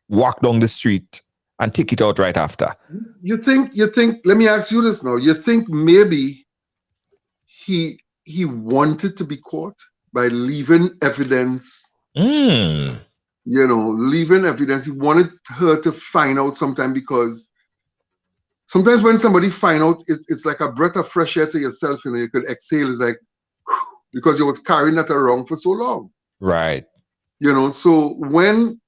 walk down the street and take it out right after. You think, let me ask you this now. You think maybe he wanted to be caught by leaving evidence? You know, leaving evidence. He wanted her to find out sometime, because sometimes when somebody find out, it's like a breath of fresh air to yourself. You know, you could exhale. It's like, because you was carrying that around for so long. Right. You know, so when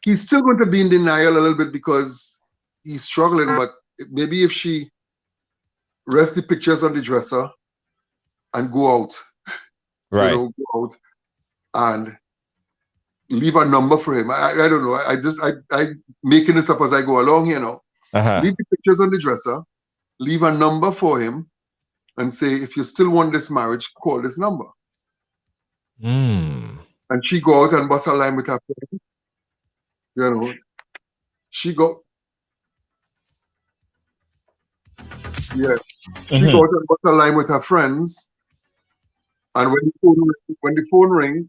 he's still going to be in denial a little bit because he's struggling, but maybe if she rests the pictures on the dresser and go out, right, you know, go out and leave a number for him. I don't know. I making this up as I go along here now. Leave the pictures on the dresser, leave a number for him, and say, if you still want this marriage, call this number. And she go out and bust a line with her friend. You know, she go out and bust a line with her friends. And when the phone ring,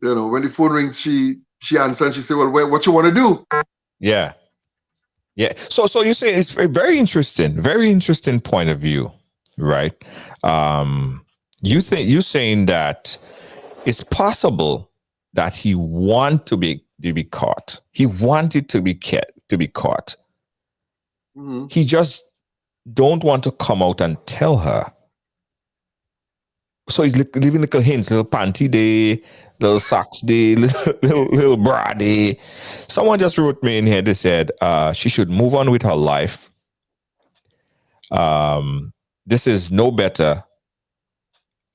you know, when the phone rings, she answers and she say, well, what you want to do? Yeah. Yeah. So you say it's a very interesting point of view, right? You're saying that it's possible that he want to be caught. He wanted to be caught. He just don't want to come out and tell her. So he's leaving little hints, little panty day, little socks day, little bra day. Someone just wrote me in here. They said she should move on with her life. This is no better,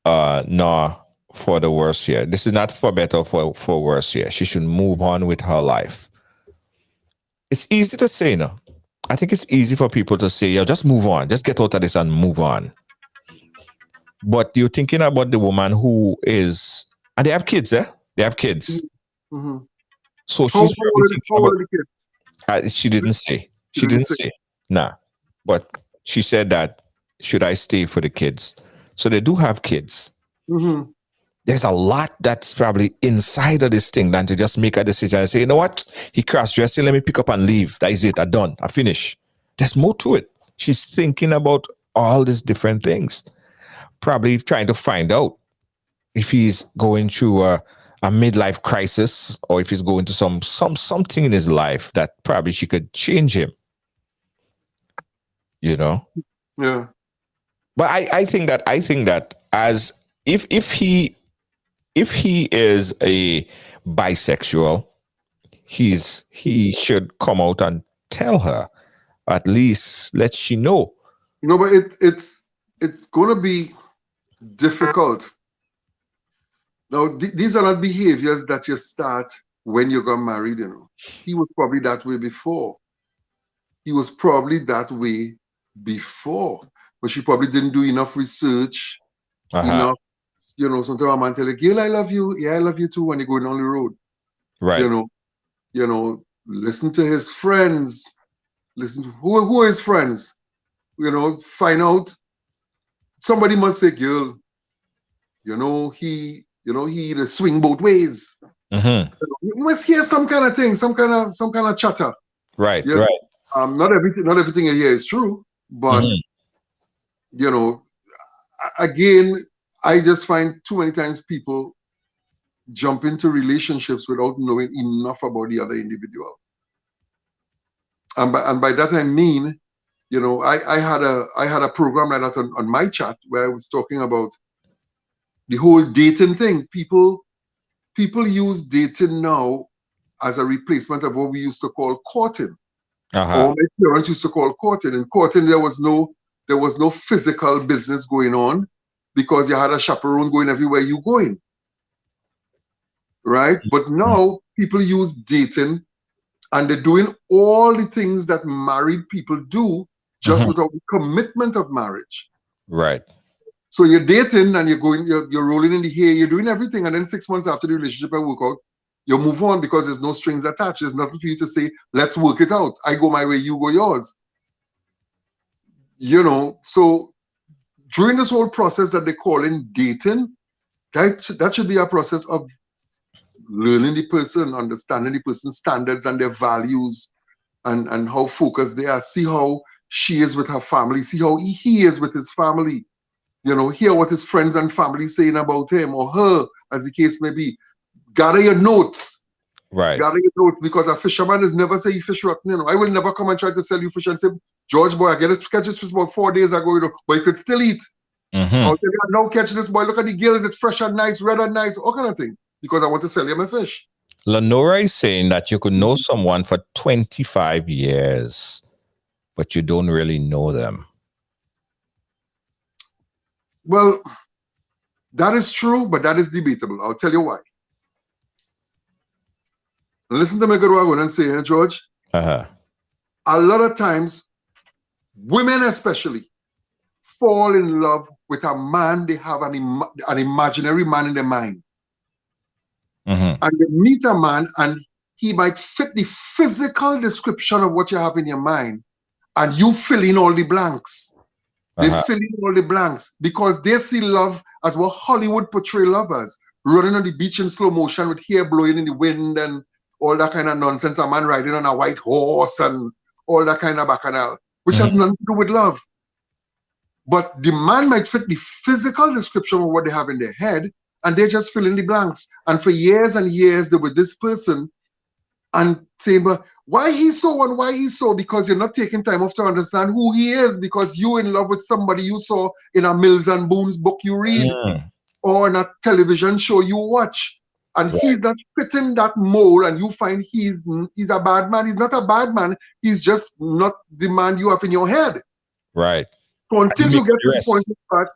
nor for the worse here. This is not for better or for worse here. She should move on with her life. It's easy to say, no. I think it's easy for people to say, just move on. Just get out of this and move on. But you're thinking about the woman who is, and they have kids, eh? They have kids. So she's probably thinking about, she didn't say. She didn't say. Nah. But she said that, should I stay for the kids? So they do have kids. There's a lot that's probably inside of this thing than to just make a decision and say, you know what? He cross-dressing, let me pick up and leave. That is it. I'm done. I finish. There's more to it. She's thinking about all these different things. Probably trying to find out if he's going through a midlife crisis, or if he's going to something in his life that probably she could change him. You know? Yeah. But I think that as if he is a bisexual, he should come out and tell her, at least let she know. You know, but it's going to be difficult. Now, these are not behaviors that you start when you got married. You know, he was probably that way before. But she probably didn't do enough research, enough. You know, sometimes a man tell you, "Girl, I love you. Yeah, I love you too." When you're going on the road, right? You know, listen to his friends. Listen to who are his friends. You know, find out. Somebody must say, "Girl, he swing both ways." You must hear some kind of thing, some kind of chatter. Right, you know? right. Not everything you hear is true, but you know, again, I just find too many times people jump into relationships without knowing enough about the other individual. And by that I mean, you know, I had a program like that on my chat where I was talking about the whole dating thing. People people use dating now as a replacement of what we used to call courting. Or my parents used to call courting. In courting, there was no physical business going on because you had a chaperone going everywhere you going. Right? But now people use dating and they're doing all the things that married people do just without the commitment of marriage. Right. So you're dating and you're rolling in the hair, you're doing everything, and then 6 months after the relationship I work out, you move on because there's no strings attached. There's nothing for you to say, let's work it out. I go my way, you go yours. You know, so during this whole process that they call in dating, that should be a process of learning the person, understanding the person's standards and their values and how focused they are. See how she is with her family. See how he is with his family. You know, hear what his friends and family saying about him or her, as the case may be. Gather your notes. Right. Gather your notes, because a fisherman is never say he fish rotten. You know, I will never come and try to sell you fish and say, George boy, I catch this fish about 4 days ago, you know, but you could still eat. I'll tell you, now catch this boy, look at the gills, it's fresh and nice, red and nice, all kind of thing. Because I want to sell you my fish. Lenora is saying that you could know someone for 25 years, but you don't really know them. Well, that is true, but that is debatable. I'll tell you why. Listen to me good what I'm going to say, George. A lot of times, women especially, fall in love with a man. They have an imaginary man in their mind. And they meet a man and he might fit the physical description of what you have in your mind, and you fill in all the blanks. They fill in all the blanks because they see love as what Hollywood portray love as. Running on the beach in slow motion with hair blowing in the wind and all that kind of nonsense. A man riding on a white horse and all that kind of bacchanal, which has nothing to do with love. But the man might fit the physical description of what they have in their head, and they just fill in the blanks. And for years and years, they were this person and saying, but why he's so and why he's so? Because you're not taking time off to understand who he is, because you're in love with somebody you saw in a Mills and Boons book you read or in a television show you watch. And he's not fitting that mold, and you find he's a bad man. He's not a bad man. He's just not the man you have in your head. Right. So until you get to the point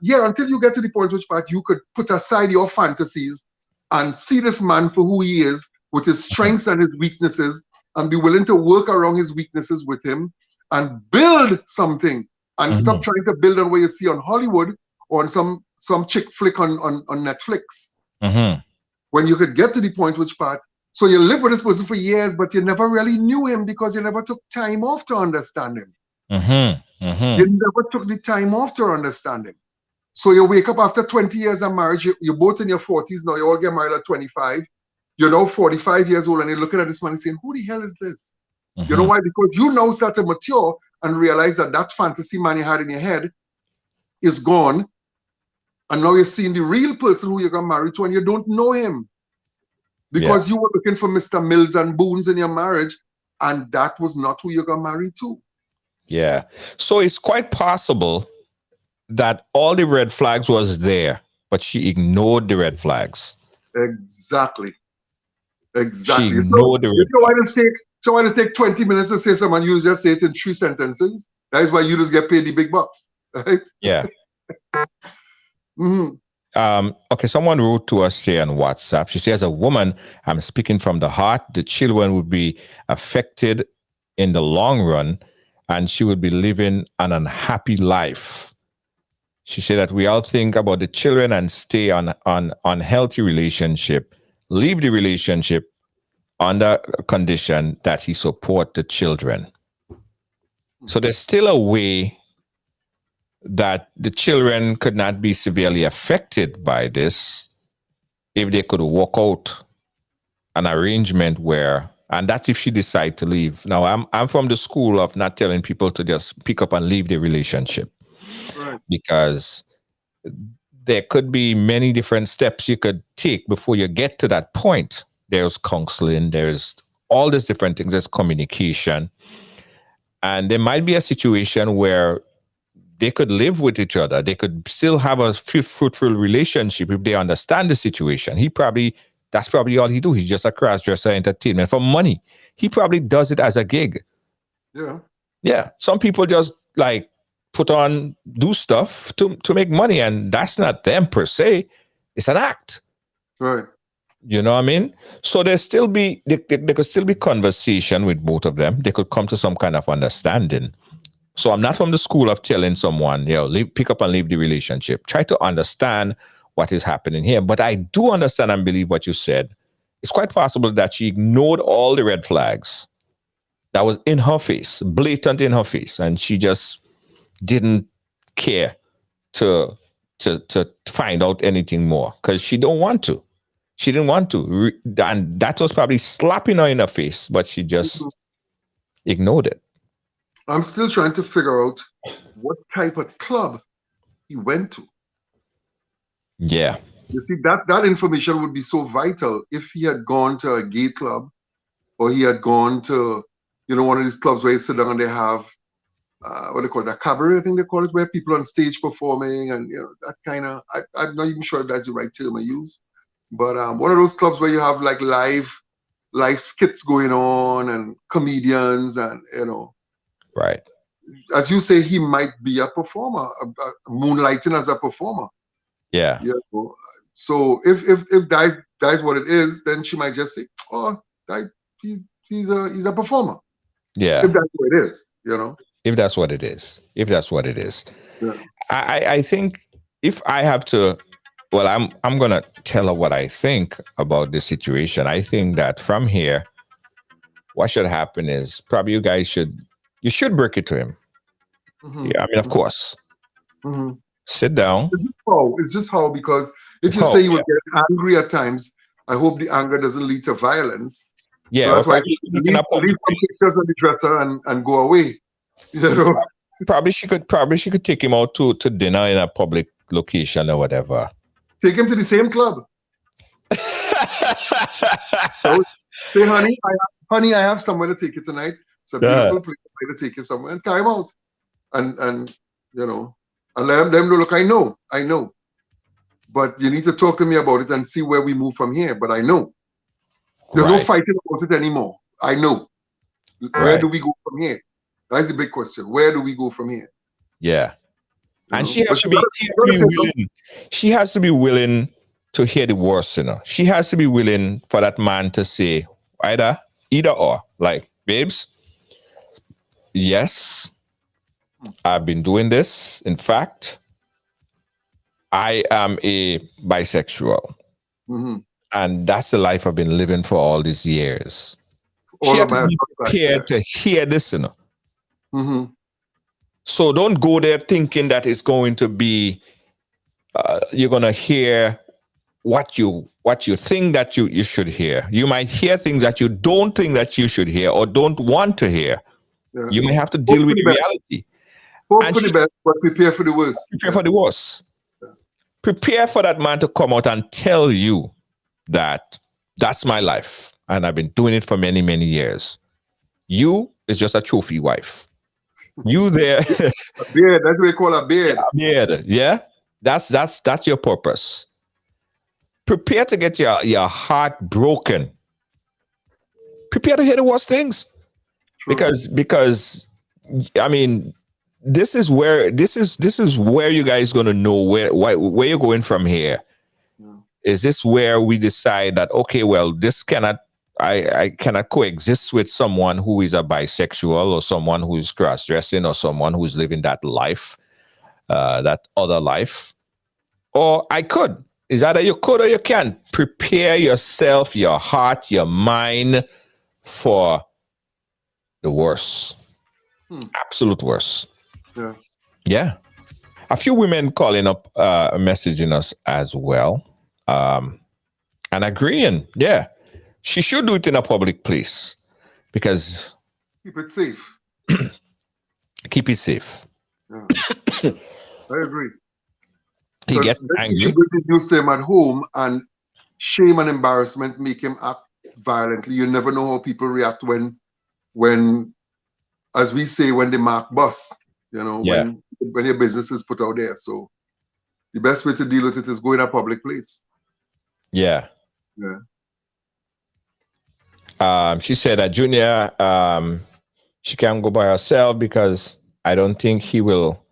until you get to the point which part you could put aside your fantasies and see this man for who he is, with his strengths and his weaknesses, and be willing to work around his weaknesses with him and build something, and stop trying to build on what you see on Hollywood or on some chick flick on Netflix. When you could get to the point which part, so you live with this person for years, but you never really knew him because you never took time off to understand him. You never took the time off to understand him. So you wake up after 20 years of marriage, you're both in your 40s now, you all get married at 25. You're now 45 years old and you're looking at this man and saying, who the hell is this? You know why? Because you now start to mature and realize that fantasy man you had in your head is gone. And now you're seeing the real person who you're going to marry to, and you don't know him. Because you were looking for Mr. Mills and Boons in your marriage, and that was not who you're going to marry to. Yeah. So it's quite possible that all the red flags was there, but she ignored the red flags. Exactly. She ignored the red flags. So why does it take 20 minutes to say something, you just say it in 3 sentences? That is why you just get paid the big bucks. Right? Yeah. Okay, someone wrote to us here on WhatsApp. She says, as a woman, I'm speaking from the heart. The children would be affected in the long run, and she would be living an unhappy life. She said that we all think about the children and stay on unhealthy relationship, leave the relationship under condition that he support the children. So there's still a way that the children could not be severely affected by this if they could work out an arrangement where, and that's if she decide to leave. Now, I'm from the school of not telling people to just pick up and leave their relationship, because there could be many different steps you could take before you get to that point. There's counseling, there's all these different things, there's communication, and there might be a situation where they could live with each other. They could still have a fruitful relationship if they understand the situation. He probably That's probably all he do. He's just a cross-dresser entertainment for money. He probably does it as a gig. Yeah. Yeah. Some people just like do stuff to make money, and that's not them per se. It's an act. Right. You know what I mean? So there could still be conversation with both of them. They could come to some kind of understanding. So I'm not from the school of telling someone, pick up and leave the relationship. Try to understand what is happening here. But I do understand and believe what you said. It's quite possible that she ignored all the red flags that was in her face, blatant in her face, and she just didn't care to find out anything more because she don't want to. She didn't want to. And that was probably slapping her in the face, but she just ignored it. I'm still trying to figure out what type of club he went to. Yeah. You see, that information would be so vital if he had gone to a gay club or he had gone to, one of these clubs where you sit down and they have, what they call it, a cabaret, I think they call it, where people on stage performing and, that kind of, I'm not even sure if that's the right term I use. But one of those clubs where you have like live skits going on and comedians and, Right. As you say, he might be a performer, moonlighting as a performer. Yeah. So if that's what it is, then she might just say, "Oh, he's a performer." Yeah. If that's what it is, If that's what it is. Yeah. I think if I have to, well, I'm gonna tell her what I think about this situation. I think that from here, what should happen is probably you should break it to him. Mm-hmm. Yeah, I mean, of course. Mm-hmm. Sit down. It's just how, because if you say you would get angry at times, I hope the anger doesn't lead to violence. Yeah, so that's why leave some pictures on the dresser and go away. Probably she could take him out to dinner in a public location or whatever. Take him to the same club. So, say, honey, I have somewhere to take you tonight. It's a beautiful place to take you somewhere, and carry him out, and and let them know. Look, I know, but you need to talk to me about it and see where we move from here. But I know there's no fighting about it anymore. I know. Where do we go from here? That's the big question. Where do we go from here? Yeah, and she has to be willing. She has to be willing to hear the worst. She has to be willing for that man to say either or, like, babes, yes, I've been doing this. In fact, I am a bisexual. Mm-hmm. And that's the life I've been living for all these years. She had to be prepared to hear this, Mm-hmm. So don't go there thinking that it's going to be, you're going to hear what you think that you should hear. You might hear things that you don't think that you should hear or don't want to hear. Yeah. You may have to deal with reality. Hope for the best, but prepare for the worst. Prepare for the worst. Yeah. Prepare for that man to come out and tell you that that's my life and I've been doing it for many, many years. You is just a trophy wife. You there. A beard, that's what we call a beard. Yeah, beard. Yeah. That's your purpose. Prepare to get your heart broken. Prepare to hear the worst things. True. Because I mean, this is where you guys gonna know where you're going from here. Yeah. Is this where we decide that, okay, well, I cannot coexist with someone who is a bisexual or someone who is cross-dressing or someone who's living that life, that other life, or I could. Is either you could or you can. Prepare yourself, your heart, your mind for the worst. Absolute worst. Yeah. Yeah. A few women calling up, messaging us as well, and agreeing. Yeah. She should do it in a public place because keep it safe. Keep it safe. Yeah. I agree. He gets angry. You used to him at home, and shame and embarrassment make him act violently. You never know how people react when, as we say, when they mark bus. When your business is put out there. So the best way to deal with it is go in a public place. Yeah. Yeah. She said that Junior, she can't go by herself because I don't think he will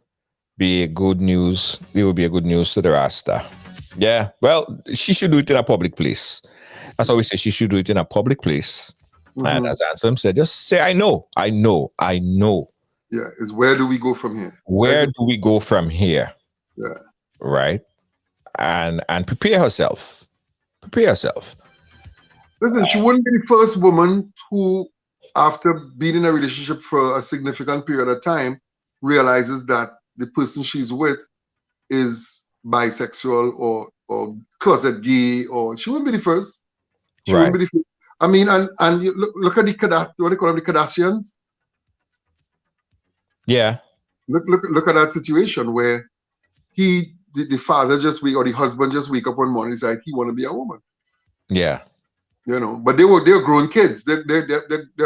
be a good news. It will be a good news to the Rasta. Yeah, well, she should do it in a public place. That's why we say she should do it in a public place. And as Ansem said, just say, I know, I know, I know. Yeah, is where do we go from here? Where do we go from here? Yeah. Right? And prepare herself. Prepare herself. Listen, she wouldn't be the first woman who, after being in a relationship for a significant period of time, realizes that the person she's with is bisexual or closet gay, or she wouldn't be the first. She wouldn't be the first. I mean, and you look at what they call them, the Kardashians. Yeah. Look at that situation where the father just or the husband just wake up one morning and decide he want to be a woman. Yeah. You know, but they're grown kids. They're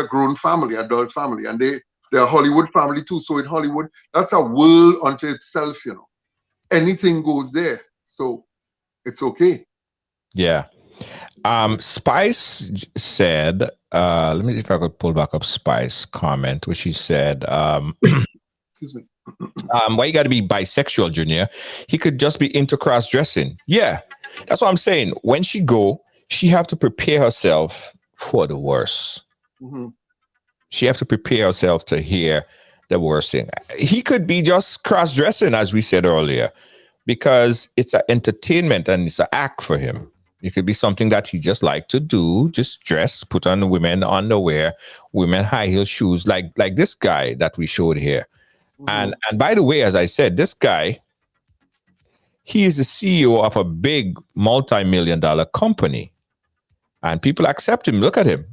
grown family, adult family, and they're a Hollywood family too. So in Hollywood, that's a world unto itself. You know, anything goes there, so it's okay. Yeah. Spice said, let me see if I could pull back up Spice comment, where she said, excuse me. Why you got to be bisexual, Junior? He could just be into cross dressing. Yeah, that's what I'm saying. When she go, she have to prepare herself for the worst. Mm-hmm. She have to prepare herself to hear the worst thing. He could be just cross dressing, as we said earlier, because it's an entertainment and it's an act for him. It could be something that he just like to do, just dress, put on women underwear, women high heel shoes, like this guy that we showed here. And by the way, as I said, this guy, he is the CEO of a big multi-million-dollar company, and people accept him. Look at him.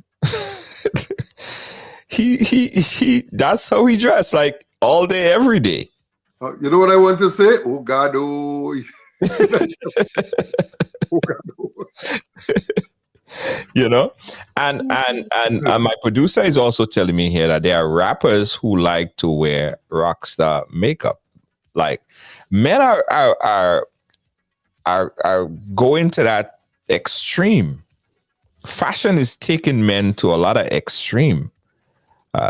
he that's how he dressed, like all day, every day. You know what I want to say? Oh God, oh. Oh God, oh. You know, and my producer is also telling me here that there are rappers who like to wear rock star makeup. Like men are going to that extreme. Fashion is taking men to a lot of extreme.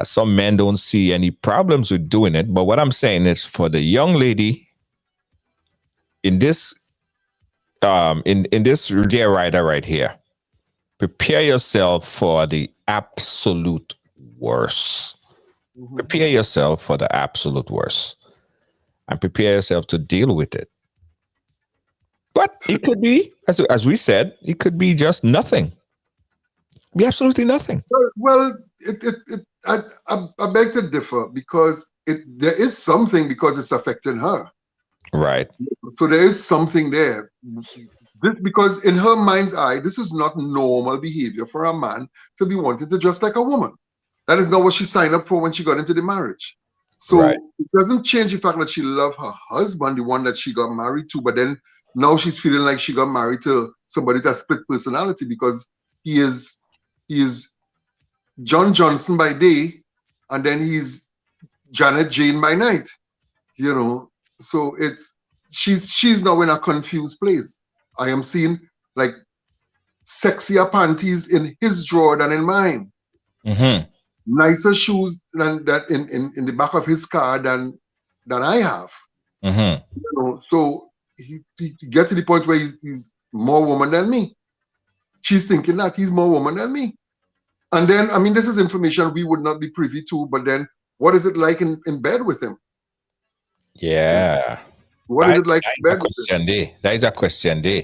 Some men don't see any problems with doing it, but what I'm saying is for the young lady in this in this dear rider right here, prepare yourself for the absolute worst. Prepare yourself for the absolute worst, and prepare yourself to deal with it. But it could be, as we said, it could be just nothing. Be absolutely nothing. Well, I beg to differ, because there is something, because it's affecting her. Right. So there is something there. Because in her mind's eye, this is not normal behavior for a man to be wanting to dress like a woman. That is not what she signed up for when she got into the marriage. So it doesn't change the fact that she loved her husband, the one that she got married to, but then now she's feeling like she got married to somebody that split personality, because he is John Johnson by day, and then he's Janet Jane by night. You know, so she's now in a confused place. I am seeing like sexier panties in his drawer than in mine. Nicer shoes than that in the back of his car than I have. You know, so he gets to the point where he's more woman than me. She's thinking that he's more woman than me. And then, I mean, this is information we would not be privy to, but then what is it like in bed with him? Yeah. What is it like in bed with him? That is a question there.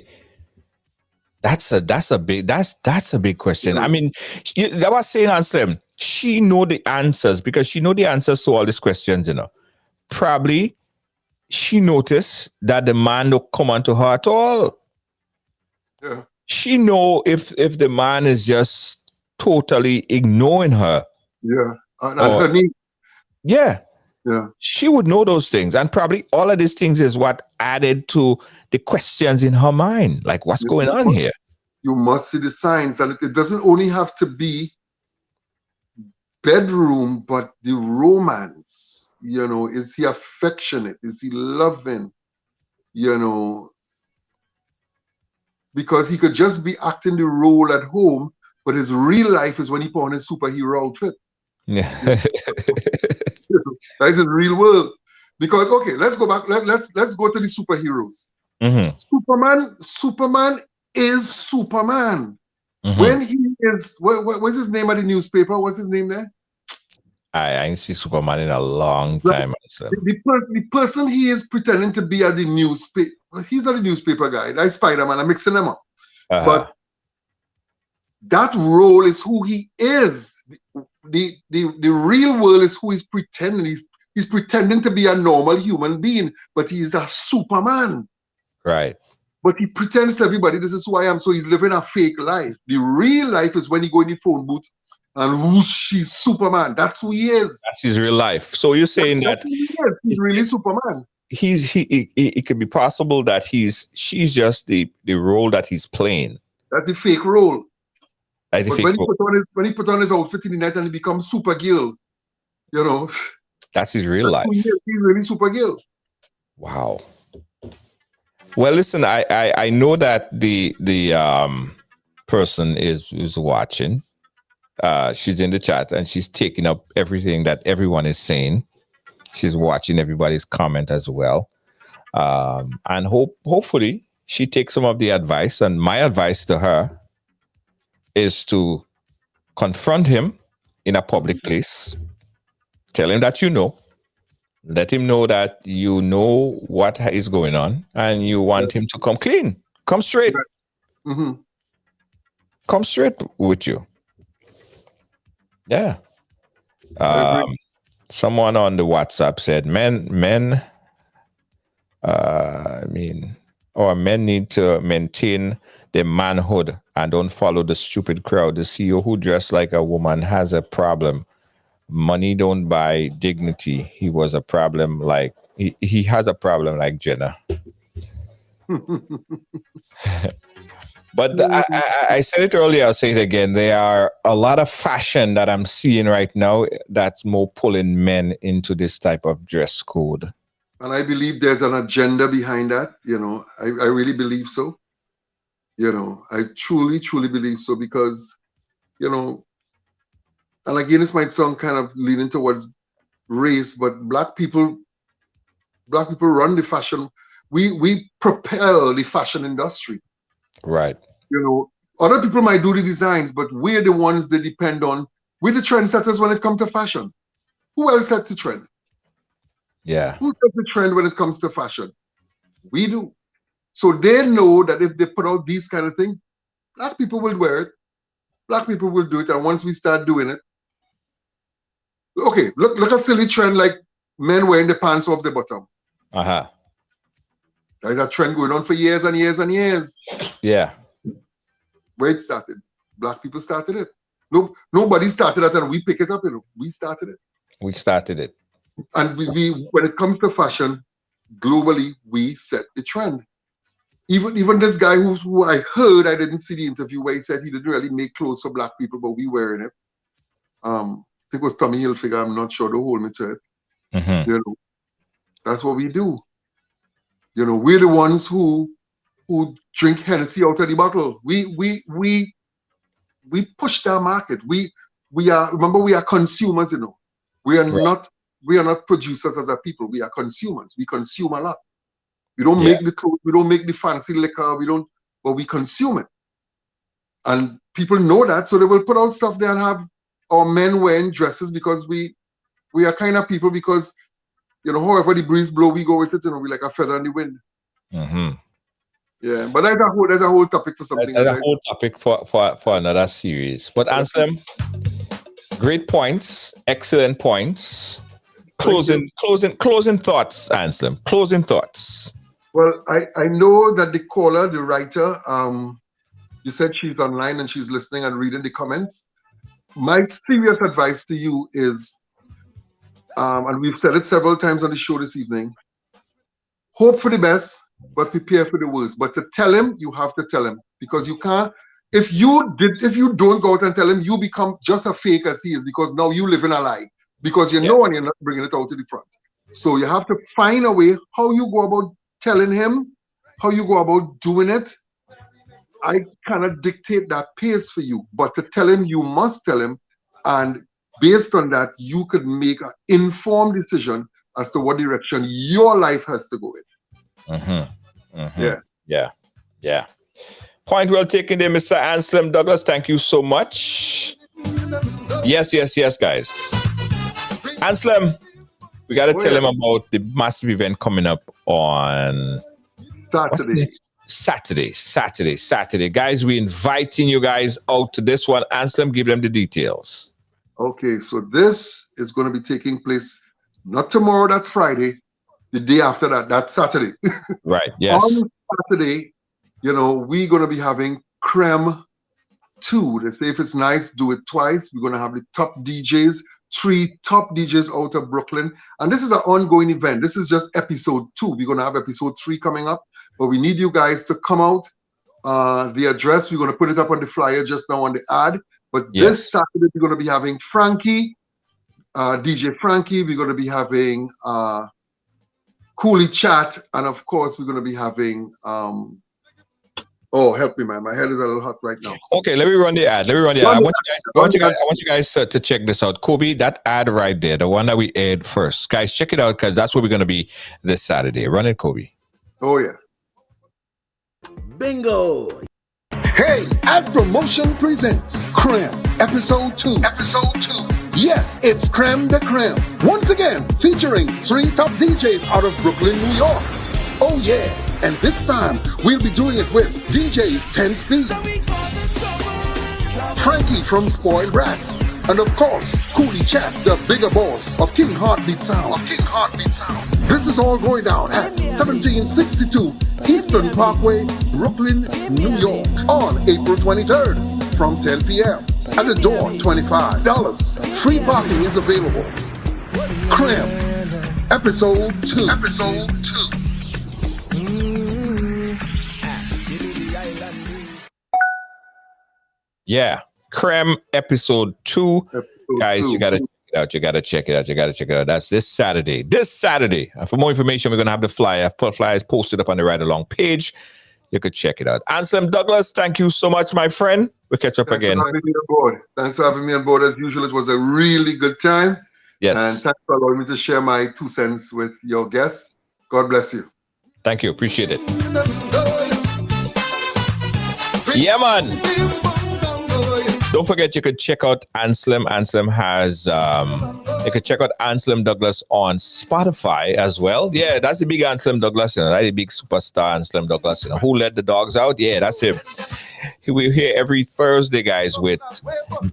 That's a big question. I mean, that was saying, Anselm, she know the answers, because she know the answers to all these questions, you know. Probably she noticed that the man don't come onto her at all. Yeah. She know if the man is just totally ignoring her. Yeah. And her need. Yeah. Yeah. She would know those things. And probably all of these things is what added to the questions in her mind. Like, what's going on here? You must see the signs. And it doesn't only have to be bedroom, but the romance. You know, is he affectionate? Is he loving? You know, because he could just be acting the role at home, But his real life is when he put on his superhero outfit. Yeah. That's his real world. Because okay, let's go back. Let's go to the superheroes. Superman is Superman. When he is, what's his name at the newspaper? What's his name there? I ain't see Superman in a long time. The person he is pretending to be at the newspaper, he's not a newspaper guy. That's Spider-Man. I'm mixing them up. But that role is who he is. The real world is who he's pretending. He's pretending to be a normal human being, but he's a Superman. Right. But he pretends to everybody, this is who I am. So he's living a fake life. The real life is when he go in the phone booth and whoosh, he's Superman. That's who he is. That's his real life. So you're saying that he's really Superman. It could be possible that she's just the role that he's playing. That's the fake role. But when he put on his outfit in the night and he becomes Supergirl, you know. That's his real life. He's really Supergirl. Wow. Well, listen, I know that the person is watching. She's in the chat and she's taking up everything that everyone is saying. She's watching everybody's comment as well. And hopefully she takes some of the advice. And my advice to her is to confront him in a public place. Tell him that you know. Let him know that you know what is going on and you want him to come clean. Come straight. Come straight with you. Yeah. Someone on the WhatsApp said, men need to maintain their manhood and don't follow the stupid crowd. The CEO who dressed like a woman has a problem. Money don't buy dignity. He was a problem like he has a problem like Jenna. But I said it earlier, I'll say it again. There are a lot of fashion that I'm seeing right now that's more pulling men into this type of dress code. And I believe there's an agenda behind that. You know, I really believe so. You know, I truly, truly believe so because, you know, and again, this might sound kind of leaning towards race, but black people run the fashion. We propel the fashion industry. Right. You know, other people might do the designs, but we're the ones they depend on. We're the trendsetters when it comes to fashion. Who else sets the trend? Yeah. Who sets the trend when it comes to fashion? We do. So they know that if they put out these kind of things, black people will wear it. Black people will do it. And once we start doing it, okay, look at silly trend like men wearing the pants off the bottom. There's a trend going on for years and years and years. Yeah. Where it started. Black people started it. Nobody started it and we pick it up, you know. We started it. We started it. And we when it comes to fashion, globally, we set the trend. Even this guy who I heard, I didn't see the interview where he said he didn't really make clothes for black people, but we wearing it. I think it was Tommy Hilfiger, I'm not sure, don't hold me to it. You know, that's what we do. You know, we're the ones who drink Hennessy out of the bottle. We push that market. We are consumers, you know. We are not producers as a people. We are consumers. We consume a lot. We don't make the clothes, we don't make the fancy liquor, but we consume it. And people know that, so they will put out stuff there and have our men wearing dresses because we are kind of people because, you know, however the breeze blow, we go with it, you know, we like a feather in the wind. Yeah, but there's a whole topic for something. That's a whole topic for another series. But Anselm, great points, excellent points. Closing thoughts, Anselm. Closing thoughts. Well, I know that the caller, the writer, you said she's online and she's listening and reading the comments. My serious advice to you is, and we've said it several times on the show this evening, hope for the best, but prepare for the worst. But to tell him, you have to tell him because you can't. If you don't go out and tell him, you become just as fake as he is because now you live in a lie because you know and you're not bringing it out to the front. So you have to find a way how you go about telling him, how you go about doing it, I cannot dictate that pace for you, but to tell him, you must tell him, and based on that, you could make an informed decision as to what direction your life has to go in. Yeah. Point well taken there, Mr. Anselm Douglas. Thank you so much. Yes, guys. Anselm, we got to tell him about the massive event coming up on Saturday. Guys, we're inviting you guys out to this one. Anselm, give them the details. Okay, so this is going to be taking place not tomorrow, that's Friday. The day after that, that's Saturday. Right, yes. On Saturday, we're going to be having Creme 2. They say if it's nice, do it twice. We're going to have the top DJs, 3 top DJs out of Brooklyn. And this is an ongoing event. This is just episode 2. We're going to have episode 3 coming up. But we need you guys to come out. The address, we're going to put it up on the flyer just now on the ad. But this Saturday, we're going to be having Frankie, DJ Frankie. We're going to be having Coolie Chat. And of course, we're going to be having... help me, man. My head is a little hot right now. Okay, let me run the ad. I want you guys to check this out. Kobe, that ad right there, the one that we aired first. Guys, check it out because that's where we're going to be this Saturday. Run it, Kobe. Oh, yeah. Bingo! Hey, Ad Promotion presents Creme, Episode 2. Yes, it's Creme de Creme. Once again, featuring 3 top DJs out of Brooklyn, New York. Oh yeah, and this time, we'll be doing it with DJs 10 Speed, Frankie from Spoiled Brats, and of course, Coolie Chat, the bigger boss of King Heartbeat Sound. This is all going down at 1762 Eastern Parkway, Brooklyn, New York, on April 23rd from 10 p.m. At the door, $25. Free parking is available. Creme, Episode 2. Yeah, Creme Episode 2. Guys, you got to check it out. That's this Saturday. And for more information, we're going to have the flyer. Flyer is posted up on the Ridealong page. You could check it out. Anselm Douglas, thank you so much, my friend. We'll catch up again. Thanks for having me on board. As usual, it was a really good time. Yes. And thanks for allowing me to share my 2 cents with your guests. God bless you. Thank you. Appreciate it. Yeah, man. Don't forget, you could check out Anselm. Anselm has, you could check out Anselm Douglas on Spotify as well. Yeah, that's the big Anselm Douglas, that's the big superstar Anselm Douglas. Who let the dogs out? Yeah, that's him. We're here every Thursday, guys, with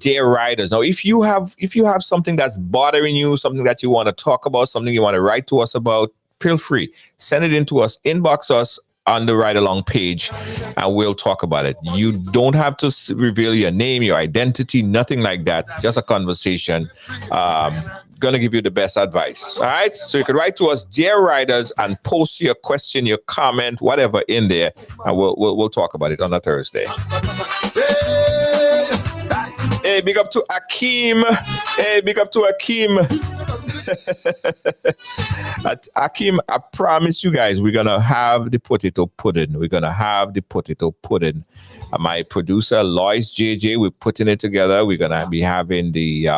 Dear Ryders. Now, if you have something that's bothering you, something that you want to talk about, something you want to write to us about, feel free. Send it in to us. Inbox us on the Ridealong page, and we'll talk about it. You don't have to reveal your name, your identity, nothing like that. Just a conversation. Gonna give you the best advice. All right. So you can write to us, Dear Ryders, and post your question, your comment, whatever in there, and we'll talk about it on a Thursday. Hey, big up to Akeem. Akeem, I promise you guys, we're gonna have the potato pudding. My producer Lois JJ, we're putting it together. We're gonna be having the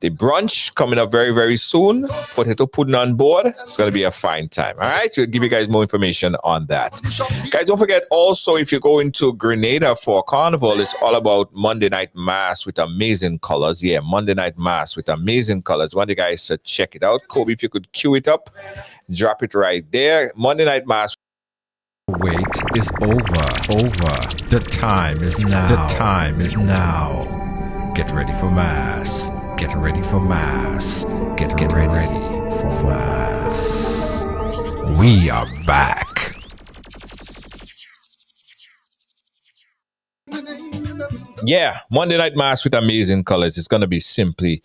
brunch coming up very, very soon. Potato pudding on board. It's going to be a fine time. All right. We'll give you guys more information on that. Guys, don't forget also, if you're going to Grenada for Carnival, it's all about Monday Night Mass with amazing colors. Yeah, Monday Night Mass with amazing colors. Want you guys to check it out. Kobe, if you could cue it up, drop it right there. Monday Night Mass. Wait is over. The time is now. Get ready for Mass. Get ready for Mass. We are back. Yeah, Monday Night Mass with amazing colors. It's going to be simply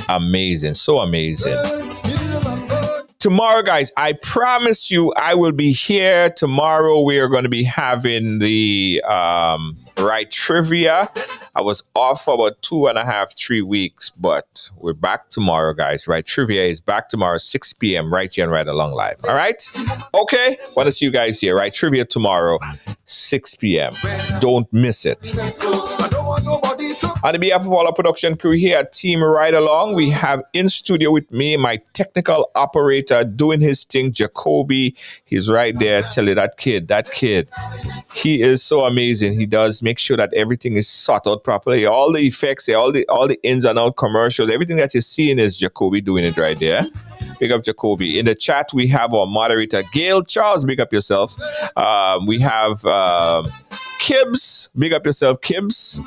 amazing. So amazing. tomorrow, guys, I promise you I will be here tomorrow. We are going to be having the Right Trivia. I was off for about 2.5, 3 weeks, but we're back tomorrow, guys. Right Trivia is back tomorrow, 6 p.m. right here on Ridealong Live. All right? Okay. Want to see you guys here. Right Trivia tomorrow, 6 p.m. Don't miss it. On behalf of all our production crew here at Team Ridealong, we have in studio with me my technical operator doing his thing, Jacoby. He's right there. Tell you that kid, he is so amazing. He does make sure that everything is sought out properly. All the effects, all the ins and out commercials, everything that you're seeing is Jacoby doing it right there. Big up Jacoby. In the chat, we have our moderator, Gail Charles. Big up yourself. We have Kibbs. Big up yourself, Kibbs.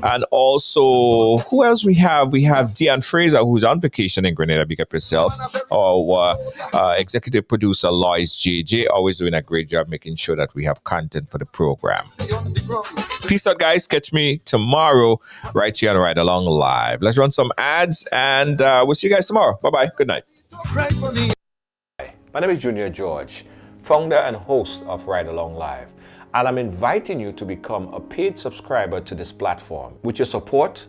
And also, who else we have? We have Deanne Fraser, who's on vacation in Grenada. Big up yourself. Our executive producer, Lois JJ, always doing a great job making sure that we have content for the program. Peace out, guys. Catch me tomorrow right here on Ridealong Live. Let's run some ads, and we'll see you guys tomorrow. Bye-bye. Good night. Hi, my name is Junior George, founder and host of Ridealong Live. And I'm inviting you to become a paid subscriber to this platform. With your support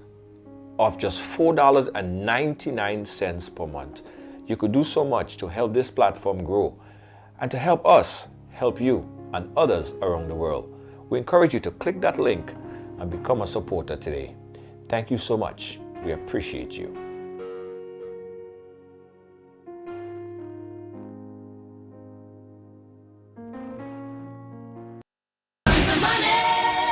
of just $4.99 per month, you could do so much to help this platform grow and to help us help you and others around the world. We encourage you to click that link and become a supporter today. Thank you so much. We appreciate you.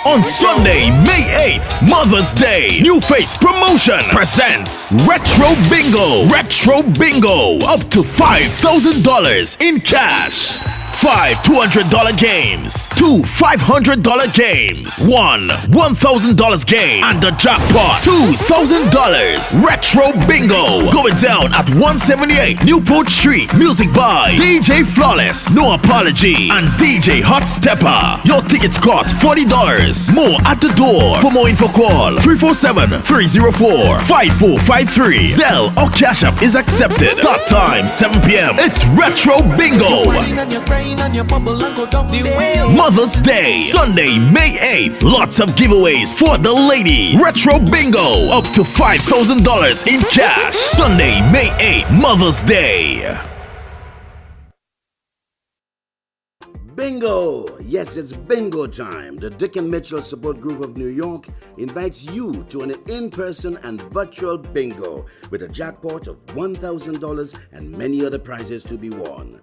On Sunday, May 8th, Mother's Day, New Face Promotion presents Retro Bingo. Retro Bingo, up to $5,000 in cash. 5 $200 games, 2 $500 games, 1 $1,000 game, and the jackpot $2,000. Retro Bingo going down at 178 Newport Street. Music by DJ Flawless, No Apology, and DJ Hot Stepper. Your tickets cost $40. More at the door. For more info, call 347-304-5453. Zelle or Cash App is accepted. Start time 7 p.m. It's Retro Bingo. Mother's Day, Sunday, May 8th. Lots of giveaways for the ladies. Retro Bingo, up to $5,000 in cash. Sunday, May 8th, Mother's Day. Bingo! Yes, it's bingo time. The Dick and Mitchell Support Group of New York invites you to an in-person and virtual bingo with a jackpot of $1,000 and many other prizes to be won.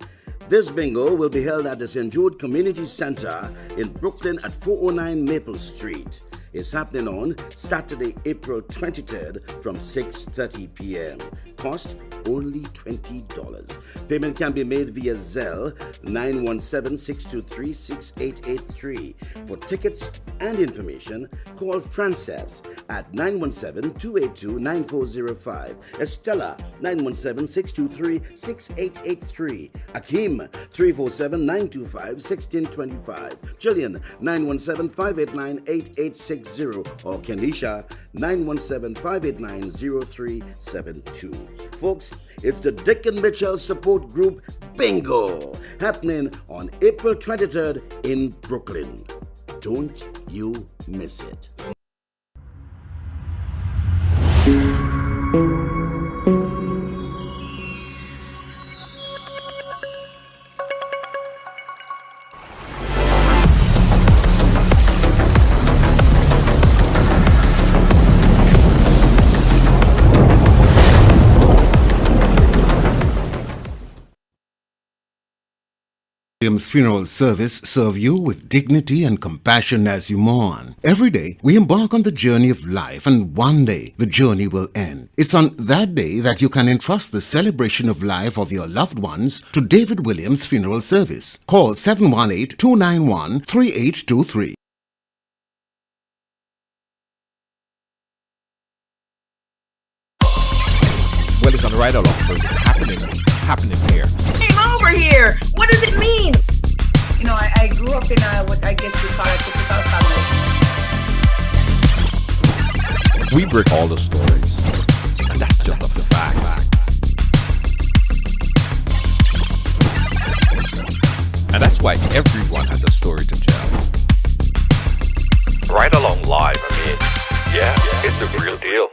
This bingo will be held at the St. Jude Community Center in Brooklyn at 409 Maple Street. It's happening on Saturday, April 23rd from 6:30 p.m. Cost only $20. Payment can be made via Zelle 917-623-6883. For tickets and information, call Frances at 917-282-9405. Estella 917-623-6883. Akeem 347-925-1625. Jillian 917-589-8860. Or Kenisha 917-589-0372. Folks, it's the Dick and Mitchell Support Group Bingo happening on April 23rd in Brooklyn. Don't you miss it. Williams Funeral Service serve you with dignity and compassion as you mourn. Every day, we embark on the journey of life, and one day, the journey will end. It's on that day that you can entrust the celebration of life of your loved ones to David Williams Funeral Service. Call 718-291-3823. Well, it's on Ridealong, so it's happening here. Came over here. What does it mean? You know, I grew up in what I guess you call a typical family. We break all the stories, and that's just a fact. why everyone has a story to tell. Ridealong live. I mean, yeah, it's the real deal.